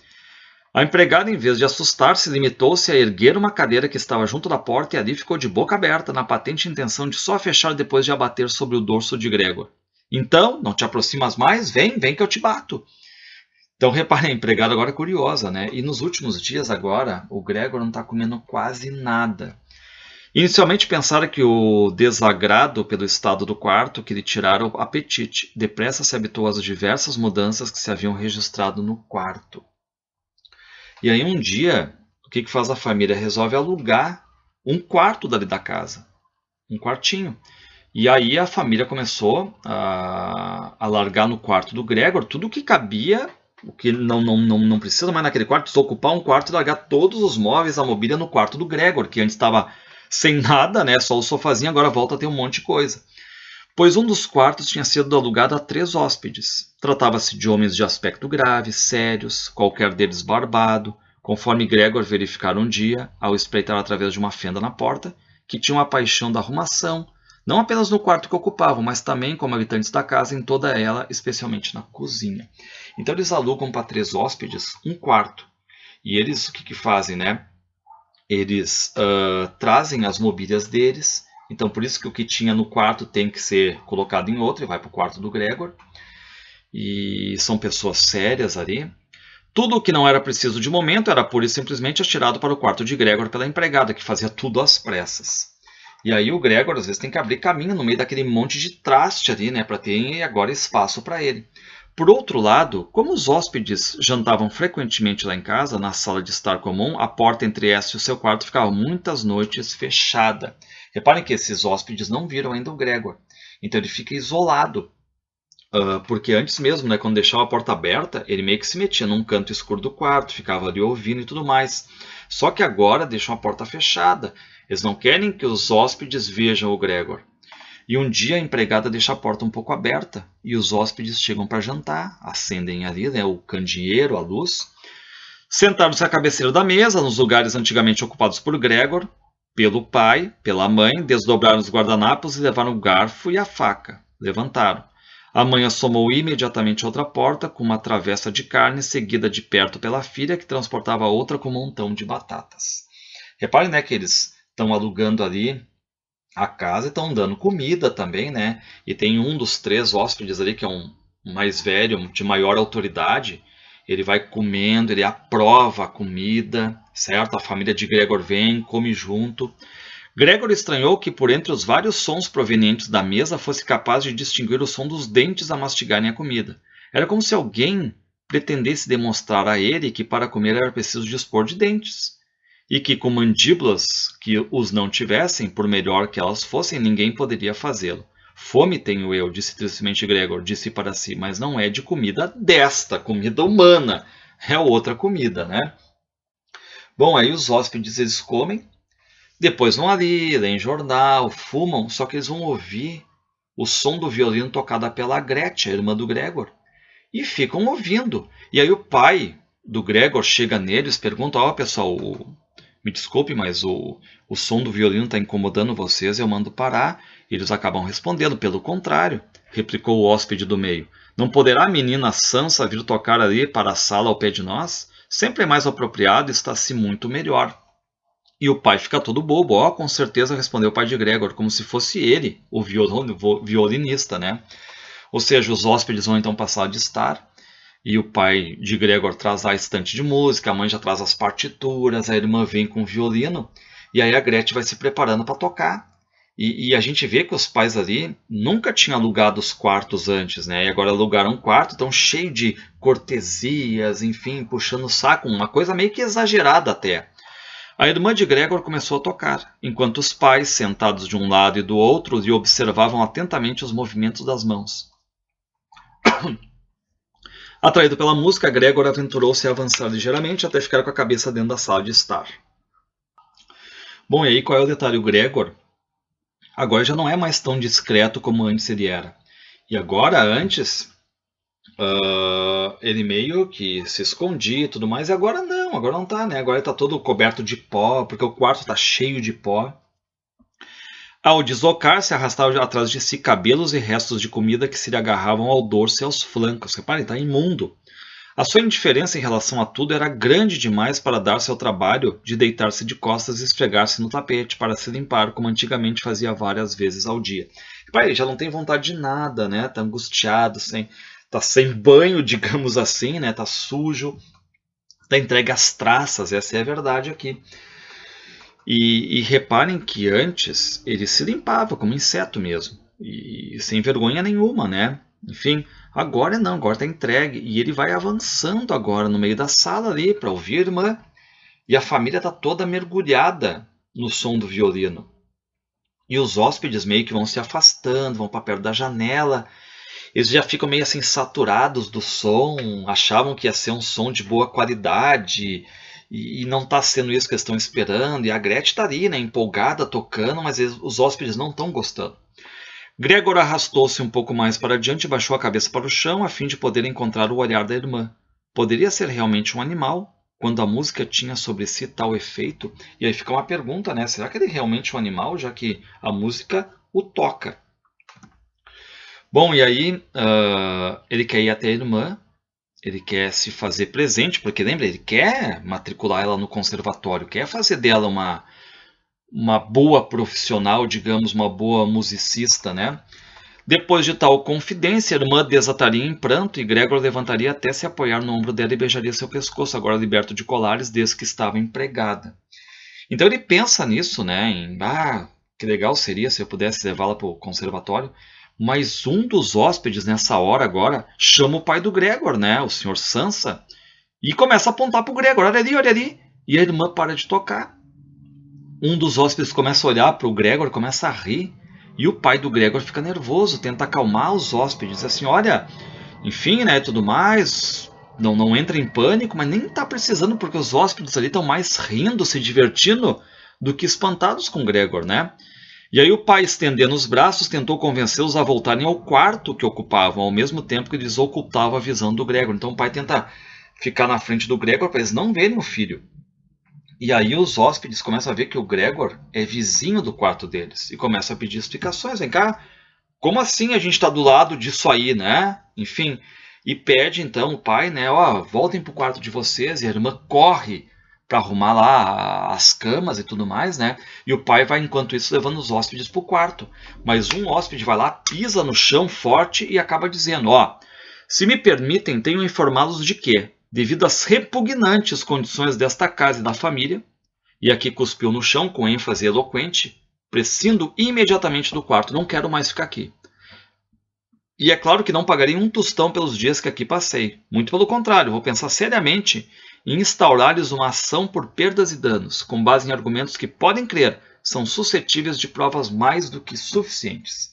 A empregada, em vez de assustar-se, limitou-se a erguer uma cadeira que estava junto da porta e ali ficou de boca aberta, na patente intenção de só fechar depois de abater sobre o dorso de Gregor. Então, não te aproximas mais? Vem que eu te bato. Então, reparem, a empregada agora é curiosa, né? E nos últimos dias agora, o Gregor não está comendo quase nada. Inicialmente pensaram que o desagrado pelo estado do quarto que lhe tirara o apetite. Depressa se habituou às diversas mudanças que se haviam registrado no quarto. E aí um dia, o que faz a família? Resolve alugar um quarto dali da casa. Um quartinho. E aí a família começou a largar no quarto do Gregor tudo o que cabia, o que não precisa mais naquele quarto, precisa ocupar um quarto e largar todos os móveis, a mobília no quarto do Gregor, que antes estava sem nada, né? Só o sofazinho, agora volta a ter um monte de coisa. Pois um dos quartos tinha sido alugado a 3 hóspedes. Tratava-se de homens de aspecto grave, sérios, qualquer deles barbado, conforme Gregor verificara um dia, ao espreitar através de uma fenda na porta, que tinham a paixão da arrumação, não apenas no quarto que ocupavam, mas também como habitantes da casa em toda ela, especialmente na cozinha. Então eles alugam para 3 hóspedes um quarto. E eles, o que fazem, né? Eles trazem as mobílias deles. Então, por isso que o que tinha no quarto tem que ser colocado em outro e vai para o quarto do Gregor. E são pessoas sérias ali. Tudo o que não era preciso de momento era pura e simplesmente atirado para o quarto de Gregor pela empregada, que fazia tudo às pressas. E aí o Gregor, às vezes, tem que abrir caminho no meio daquele monte de traste ali, né, para ter agora espaço para ele. Por outro lado, como os hóspedes jantavam frequentemente lá em casa, na sala de estar comum, a porta entre esta e o seu quarto ficava muitas noites fechada. Reparem que esses hóspedes não viram ainda o Gregor. Então ele fica isolado. Porque antes mesmo, né, quando deixava a porta aberta, ele meio que se metia num canto escuro do quarto, ficava ali ouvindo e tudo mais. Só que agora deixam a porta fechada. Eles não querem que os hóspedes vejam o Gregor. E um dia a empregada deixa a porta um pouco aberta e os hóspedes chegam para jantar, acendem ali, né, o candeeiro, a luz. Sentaram-se à cabeceira da mesa, nos lugares antigamente ocupados por Gregor, pelo pai, pela mãe, desdobraram os guardanapos e levaram o garfo e a faca. Levantaram. A mãe assomou imediatamente outra porta com uma travessa de carne, seguida de perto pela filha, que transportava outra com um montão de batatas. Reparem, né, que eles estão alugando ali a casa e estão dando comida também, né? E tem um dos 3 hóspedes ali, que é um mais velho, de maior autoridade. Ele vai comendo, ele aprova a comida, certo? A família de Gregor vem, come junto. Gregor estranhou que por entre os vários sons provenientes da mesa fosse capaz de distinguir o som dos dentes a mastigarem a comida. Era como se alguém pretendesse demonstrar a ele que para comer era preciso dispor de dentes. E que com mandíbulas que os não tivessem, por melhor que elas fossem, ninguém poderia fazê-lo. Fome tenho eu, disse tristemente Gregor, disse para si, mas não é de comida desta, comida humana. É outra comida, né? Bom, aí os hóspedes eles comem, depois vão ali, leem jornal, fumam, só que eles vão ouvir o som do violino tocado pela Gretchen, a irmã do Gregor, e ficam ouvindo. E aí o pai do Gregor chega neles, pergunta, pessoal, me desculpe, mas o som do violino está incomodando vocês, eu mando parar. E eles acabam respondendo, pelo contrário, replicou o hóspede do meio. Não poderá a menina Sansa vir tocar ali para a sala ao pé de nós? Sempre é mais apropriado e está-se muito melhor. E o pai fica todo bobo. Com certeza, respondeu o pai de Gregor, como se fosse ele, o violinista, né? Ou seja, os hóspedes vão então passar de estar. E o pai de Gregor traz a estante de música, a mãe já traz as partituras, a irmã vem com o violino. E aí a Gretchen vai se preparando para tocar. E a gente vê que os pais ali nunca tinham alugado os quartos antes, né? E agora alugaram um quarto, então cheio de cortesias, enfim, puxando o saco, uma coisa meio que exagerada até. A irmã de Gregor começou a tocar, enquanto os pais, sentados de um lado e do outro, lhe observavam atentamente os movimentos das mãos. Atraído pela música, Gregor aventurou-se a avançar ligeiramente até ficar com a cabeça dentro da sala de estar. Bom, e aí qual é o detalhe? O Gregor agora já não é mais tão discreto como antes ele era. E agora, antes, ele meio que se escondia e tudo mais. E agora não tá, né? Agora ele tá todo coberto de pó, porque o quarto tá cheio de pó. Ao deslocar-se, arrastava atrás de si cabelos e restos de comida que se lhe agarravam ao dorso e aos flancos. Repare, está imundo. A sua indiferença em relação a tudo era grande demais para dar-se ao trabalho de deitar-se de costas e esfregar-se no tapete para se limpar, como antigamente fazia várias vezes ao dia. Repare, já não tem vontade de nada, né? Está angustiado, tá sem banho, digamos assim, né? Tá sujo, está entregue às traças, essa é a verdade aqui. E reparem que antes ele se limpava como inseto mesmo, e sem vergonha nenhuma, né? Enfim, agora não, agora está entregue, e ele vai avançando agora no meio da sala ali para ouvir a irmã, e a família está toda mergulhada no som do violino. E os hóspedes meio que vão se afastando, vão para perto da janela, eles já ficam meio assim saturados do som, achavam que ia ser um som de boa qualidade, e não está sendo isso que eles estão esperando, e a Gretchen está ali, né, empolgada, tocando, mas os hóspedes não estão gostando. Gregor arrastou-se um pouco mais para diante e baixou a cabeça para o chão a fim de poder encontrar o olhar da irmã. Poderia ser realmente um animal, quando a música tinha sobre si tal efeito? E aí fica uma pergunta, né? Será que ele é realmente um animal, já que a música o toca? Bom, e aí ele quer ir até a irmã, ele quer se fazer presente, porque lembra, ele quer matricular ela no conservatório, quer fazer dela uma boa profissional, digamos, uma boa musicista, né? Depois de tal confidência, a irmã desataria em pranto e Gregor levantaria até se apoiar no ombro dela e beijaria seu pescoço, agora liberto de colares, desde que estava empregada. Então ele pensa nisso, né? Que legal seria se eu pudesse levá-la para o conservatório. Mas um dos hóspedes nessa hora agora chama o pai do Gregor, né? O Sr. Sansa, e começa a apontar para o Gregor. Olha ali, olha ali. E a irmã para de tocar. Um dos hóspedes começa a olhar para o Gregor, começa a rir, e o pai do Gregor fica nervoso, tenta acalmar os hóspedes, assim, olha, enfim, né, tudo mais, não entra em pânico, mas nem está precisando, porque os hóspedes ali estão mais rindo, se divertindo, do que espantados com o Gregor, né? E aí o pai, estendendo os braços, tentou convencê-los a voltarem ao quarto que ocupavam, ao mesmo tempo que eles ocultavam a visão do Gregor. Então o pai tenta ficar na frente do Gregor para eles não verem o filho. E aí os hóspedes começam a ver que o Gregor é vizinho do quarto deles. E começam a pedir explicações. Vem cá, como assim a gente está do lado disso aí, né? Enfim, e pede então o pai, né? Ó, voltem para o quarto de vocês. E a irmã corre para arrumar lá as camas e tudo mais, né? E o pai vai, enquanto isso, levando os hóspedes para o quarto. Mas um hóspede vai lá, pisa no chão forte e acaba dizendo, ó, se me permitem, tenho informá-los de que, devido às repugnantes condições desta casa e da família, e aqui cuspiu no chão com ênfase eloquente, prescindo imediatamente do quarto, não quero mais ficar aqui. E é claro que não pagarei um tostão pelos dias que aqui passei. Muito pelo contrário, vou pensar seriamente em instaurar-lhes uma ação por perdas e danos, com base em argumentos que, podem crer, são suscetíveis de provas mais do que suficientes.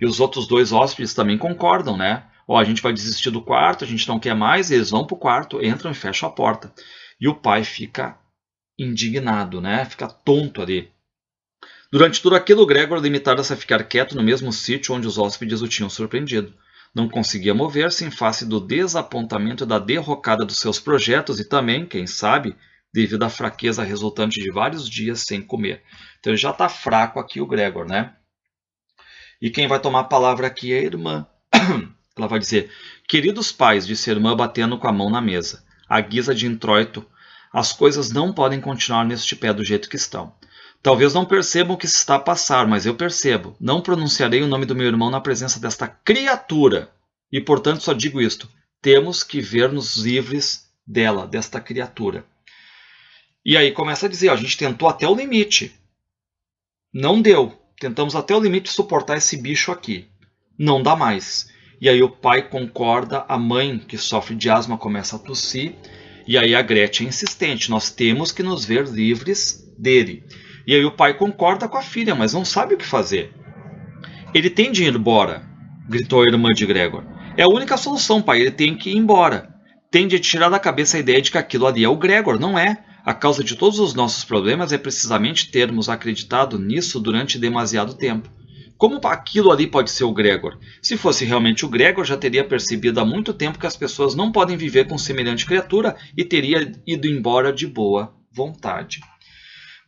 E os outros dois hóspedes também concordam, né? Ó, a gente vai desistir do quarto, a gente não quer mais, eles vão para o quarto, entram e fecham a porta. E o pai fica indignado, né? Fica tonto ali. Durante tudo aquilo, Gregor limitara-se a ficar quieto no mesmo sítio onde os hóspedes o tinham surpreendido. Não conseguia mover-se em face do desapontamento e da derrocada dos seus projetos e também, quem sabe, devido à fraqueza resultante de vários dias sem comer. Então ele já está fraco aqui, o Gregor, né? E quem vai tomar a palavra aqui é a irmã. Ela vai dizer, queridos pais, disse a irmã batendo com a mão na mesa, à guisa de introito, as coisas não podem continuar neste pé do jeito que estão. Talvez não percebam o que se está a passar, mas eu percebo. Não pronunciarei o nome do meu irmão na presença desta criatura. E, portanto, só digo isto. Temos que ver-nos livres dela, desta criatura. E aí começa a dizer, ó, a gente tentou até o limite. Não deu. Tentamos até o limite suportar esse bicho aqui. Não dá mais. E aí o pai concorda, a mãe, que sofre de asma, começa a tossir. E aí a Gretchen é insistente, nós temos que nos ver livres dele. E aí o pai concorda com a filha, mas não sabe o que fazer. Ele tem de ir embora, gritou a irmã de Gregor. É a única solução, pai, ele tem que ir embora. Tem de tirar da cabeça a ideia de que aquilo ali é o Gregor, não é? A causa de todos os nossos problemas é precisamente termos acreditado nisso durante demasiado tempo. Como aquilo ali pode ser o Gregor? Se fosse realmente o Gregor, já teria percebido há muito tempo que as pessoas não podem viver com semelhante criatura e teria ido embora de boa vontade.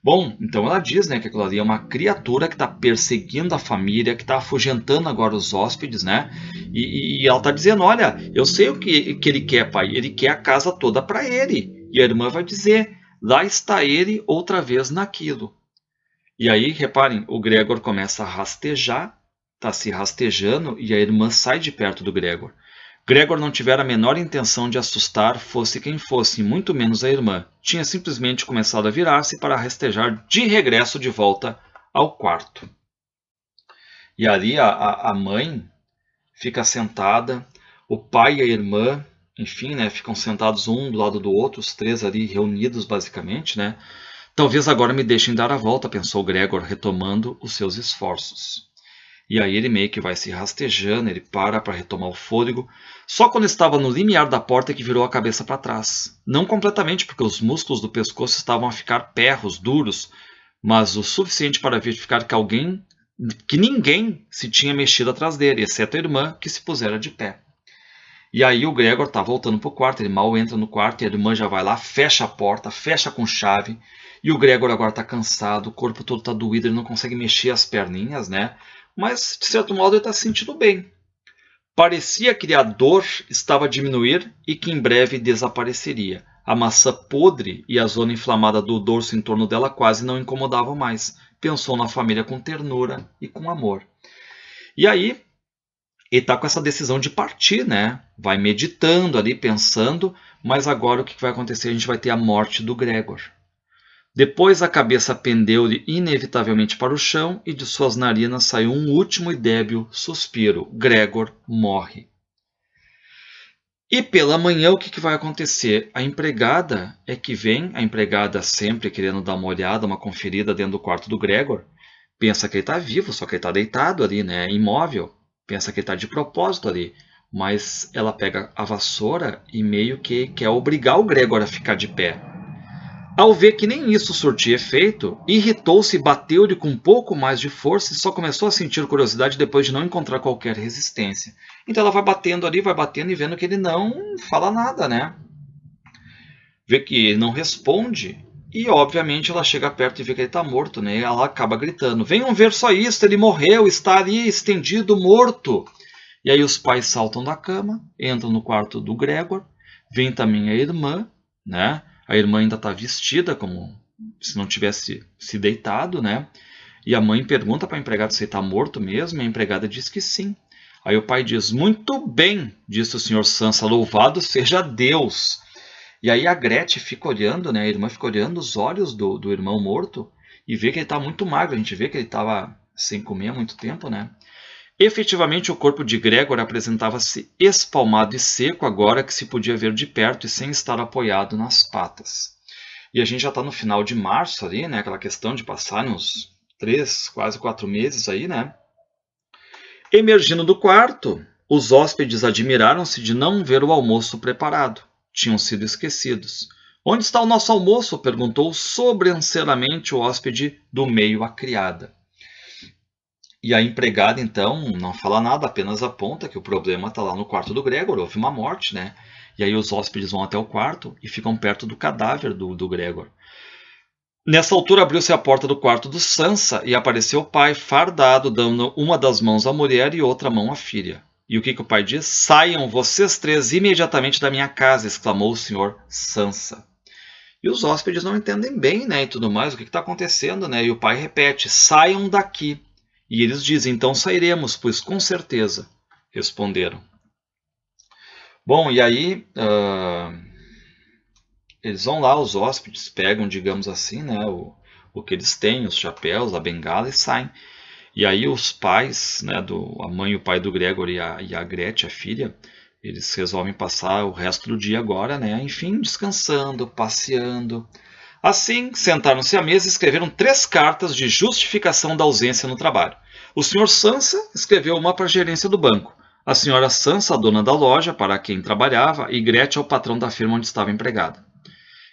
Bom, então ela diz, né, que aquilo ali é uma criatura que está perseguindo a família, que está afugentando agora os hóspedes, né? E ela está dizendo, olha, eu sei o que ele quer, pai. Ele quer a casa toda para ele. E a irmã vai dizer, lá está ele outra vez naquilo. E aí, reparem, o Gregor começa a rastejar, está se rastejando, e a irmã sai de perto do Gregor. Gregor não tivera a menor intenção de assustar, fosse quem fosse, muito menos a irmã. Tinha simplesmente começado a virar-se para rastejar de regresso de volta ao quarto. E ali a mãe fica sentada, o pai e a irmã, enfim, né, ficam sentados um do lado do outro, os três ali reunidos basicamente, né? Talvez agora me deixem dar a volta, pensou Gregor, retomando os seus esforços. E aí ele meio que vai se rastejando, ele para retomar o fôlego. Só quando estava no limiar da porta que virou a cabeça para trás. Não completamente, porque os músculos do pescoço estavam a ficar perros, duros, mas o suficiente para verificar que ninguém se tinha mexido atrás dele, exceto a irmã, que se pusera de pé. E aí o Gregor está voltando para o quarto, ele mal entra no quarto e a irmã já vai lá, fecha a porta, fecha com chave. E o Gregor agora está cansado, o corpo todo está doído, ele não consegue mexer as perninhas, né? Mas, de certo modo, ele está se sentindo bem. Parecia que a dor estava a diminuir e que em breve desapareceria. A maçã podre e a zona inflamada do dorso em torno dela quase não incomodavam mais. Pensou na família com ternura e com amor. E aí, ele está com essa decisão de partir, né? Vai meditando ali, pensando, mas agora o que vai acontecer? A gente vai ter a morte do Gregor. Depois a cabeça pendeu-lhe inevitavelmente para o chão e de suas narinas saiu um último e débil suspiro. Gregor morre. E pela manhã o que vai acontecer? A empregada é que vem, a empregada sempre querendo dar uma olhada, uma conferida dentro do quarto do Gregor. Pensa que ele está vivo, só que ele está deitado ali, né? Imóvel. Pensa que ele está de propósito ali. Mas ela pega a vassoura e meio que quer obrigar o Gregor a ficar de pé. Ao ver que nem isso surtia efeito, irritou-se e bateu-lhe com um pouco mais de força e só começou a sentir curiosidade depois de não encontrar qualquer resistência. Então ela vai batendo ali, vai batendo e vendo que ele não fala nada, né? Vê que ele não responde e, obviamente, ela chega perto e vê que ele está morto, né? E ela acaba gritando, venham ver só isso, ele morreu, está ali estendido, morto. E aí os pais saltam da cama, entram no quarto do Gregor, vem também a irmã, né? A irmã ainda está vestida como se não tivesse se deitado, né? E a mãe pergunta para a empregada se ele está morto mesmo, e a empregada diz que sim. Aí o pai diz, muito bem, disse o senhor Sansa, louvado seja Deus. E aí a Gretchen fica olhando, né? A irmã fica olhando os olhos do irmão morto e vê que ele está muito magro. A gente vê que ele estava sem comer há muito tempo, né? Efetivamente, o corpo de Gregor apresentava-se espalmado e seco agora que se podia ver de perto e sem estar apoiado nas patas. E a gente já está no final de março ali, né? Aquela questão de passar uns 3, quase 4 meses aí, né? Emergindo do quarto, os hóspedes admiraram-se de não ver o almoço preparado. Tinham sido esquecidos. Onde está o nosso almoço? Perguntou sobrancelamente o hóspede do meio à criada. E a empregada, então, não fala nada, apenas aponta que o problema está lá no quarto do Gregor, houve uma morte, né? E aí os hóspedes vão até o quarto e ficam perto do cadáver do Gregor. Nessa altura abriu-se a porta do quarto do Sansa e apareceu o pai fardado, dando uma das mãos à mulher e outra mão à filha. E o que o pai diz? Saiam vocês três imediatamente da minha casa, exclamou o senhor Sansa. E os hóspedes não entendem bem, né, e tudo mais, o que está acontecendo, né? E o pai repete, saiam daqui. E eles dizem, então sairemos, pois com certeza, responderam. Bom, e aí eles vão lá, os hóspedes, pegam, digamos assim, né, o que eles têm, os chapéus, a bengala e saem. E aí os pais, né, a mãe e o pai do Gregor e a Gretchen, a filha, eles resolvem passar o resto do dia agora, né, enfim, descansando, passeando. Assim, sentaram-se à mesa e escreveram 3 cartas de justificação da ausência no trabalho. O Sr. Sansa escreveu uma para a gerência do banco, a Sra. Sansa, a dona da loja, para quem trabalhava, e Gretchen, o patrão da firma onde estava empregada.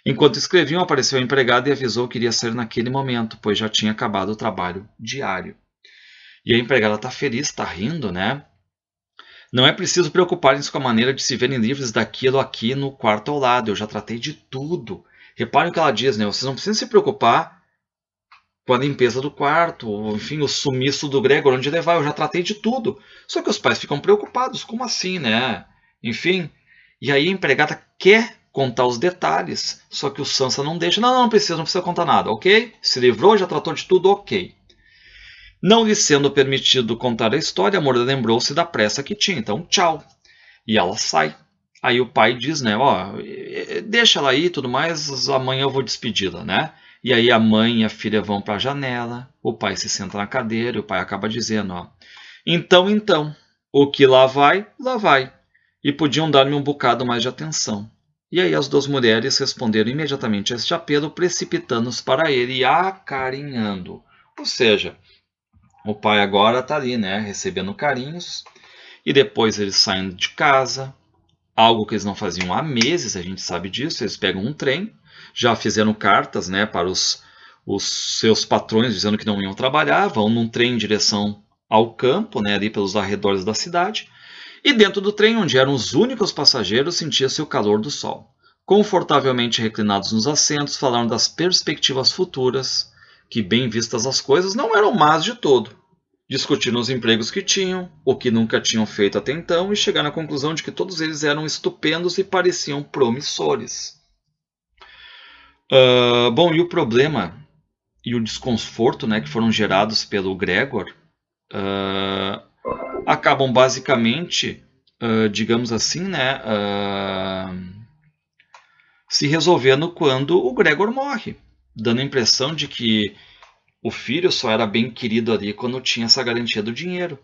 Enquanto escreviam, apareceu a empregada e avisou que iria sair naquele momento, pois já tinha acabado o trabalho diário. E a empregada está feliz, está rindo, né? Não é preciso preocuparem-se com a maneira de se verem livres daquilo aqui no quarto ao lado, eu já tratei de tudo. Reparem o que ela diz, né? Vocês não precisam se preocupar com a limpeza do quarto, enfim, o sumiço do Gregor, onde ele vai, eu já tratei de tudo. Só que os pais ficam preocupados, como assim, né? Enfim, e aí a empregada quer contar os detalhes, só que o Sansa não deixa. Não precisa contar nada, ok? Se livrou, já tratou de tudo, ok. Não lhe sendo permitido contar a história, a Moira lembrou-se da pressa que tinha, então tchau. E ela sai. Aí o pai diz, né, ó, deixa ela aí e tudo mais, amanhã eu vou despedi-la, né? E aí a mãe e a filha vão para a janela, o pai se senta na cadeira e o pai acaba dizendo, ó, então, o que lá vai, e podiam dar-me um bocado mais de atenção. E aí as duas mulheres responderam imediatamente a este apelo, precipitando-se para ele e acarinhando. Ou seja, o pai agora está ali, né, recebendo carinhos, e depois eles saem de casa, algo que eles não faziam há meses, a gente sabe disso, eles pegam um trem, já fizeram cartas, né, para os seus patrões dizendo que não iam trabalhar, vão num trem em direção ao campo, né, ali pelos arredores da cidade, e dentro do trem, onde eram os únicos passageiros, sentia-se o calor do sol. Confortavelmente reclinados nos assentos, falaram das perspectivas futuras, que, bem vistas as coisas, não eram más de todo. Discutiram os empregos que tinham, o que nunca tinham feito até então, e chegaram à conclusão de que todos eles eram estupendos e pareciam promissores. Bom, e o problema e o desconforto, né, que foram gerados pelo Gregor acabam basicamente, digamos assim, né, se resolvendo quando o Gregor morre, dando a impressão de que o filho só era bem querido ali quando tinha essa garantia do dinheiro.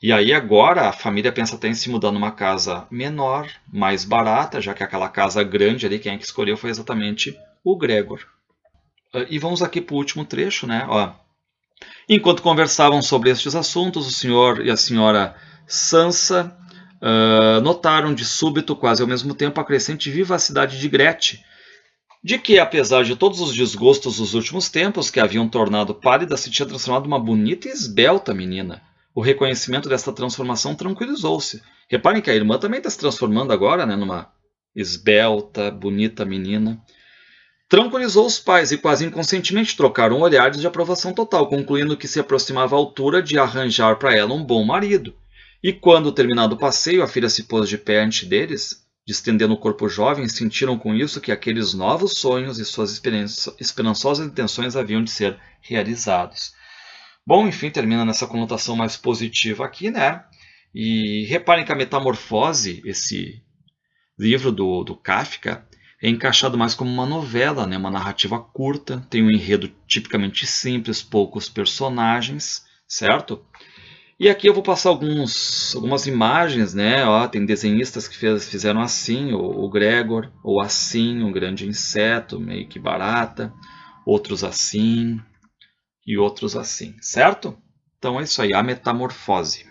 E aí agora a família pensa até em se mudar numa casa menor, mais barata, já que aquela casa grande ali, quem é que escolheu foi exatamente o Gregor. E vamos aqui para o último trecho, né? Ó. Enquanto conversavam sobre estes assuntos, o senhor e a senhora Sansa notaram de súbito, quase ao mesmo tempo, a crescente vivacidade de Gretchen, de que, apesar de todos os desgostos dos últimos tempos que a haviam tornado pálida, se tinha transformado numa bonita e esbelta menina. O reconhecimento desta transformação tranquilizou-se. Reparem que a irmã também está se transformando agora, né, numa esbelta, bonita menina. Tranquilizou os pais e quase inconscientemente trocaram olhares de aprovação total, concluindo que se aproximava a altura de arranjar para ela um bom marido. E quando, terminado o passeio, a filha se pôs de pé ante deles, distendendo o corpo jovem, sentiram com isso que aqueles novos sonhos e suas esperançosas intenções haviam de ser realizados. Bom, enfim, termina nessa conotação mais positiva aqui, né? E reparem que a Metamorfose, esse livro do Kafka, é encaixado mais como uma novela, né? Uma narrativa curta, tem um enredo tipicamente simples, poucos personagens, certo? E aqui eu vou passar algumas imagens, né? Ó, tem desenhistas que fizeram assim, o Gregor, ou assim, um grande inseto, meio que barata, outros assim e outros assim, certo? Então é isso aí, a Metamorfose.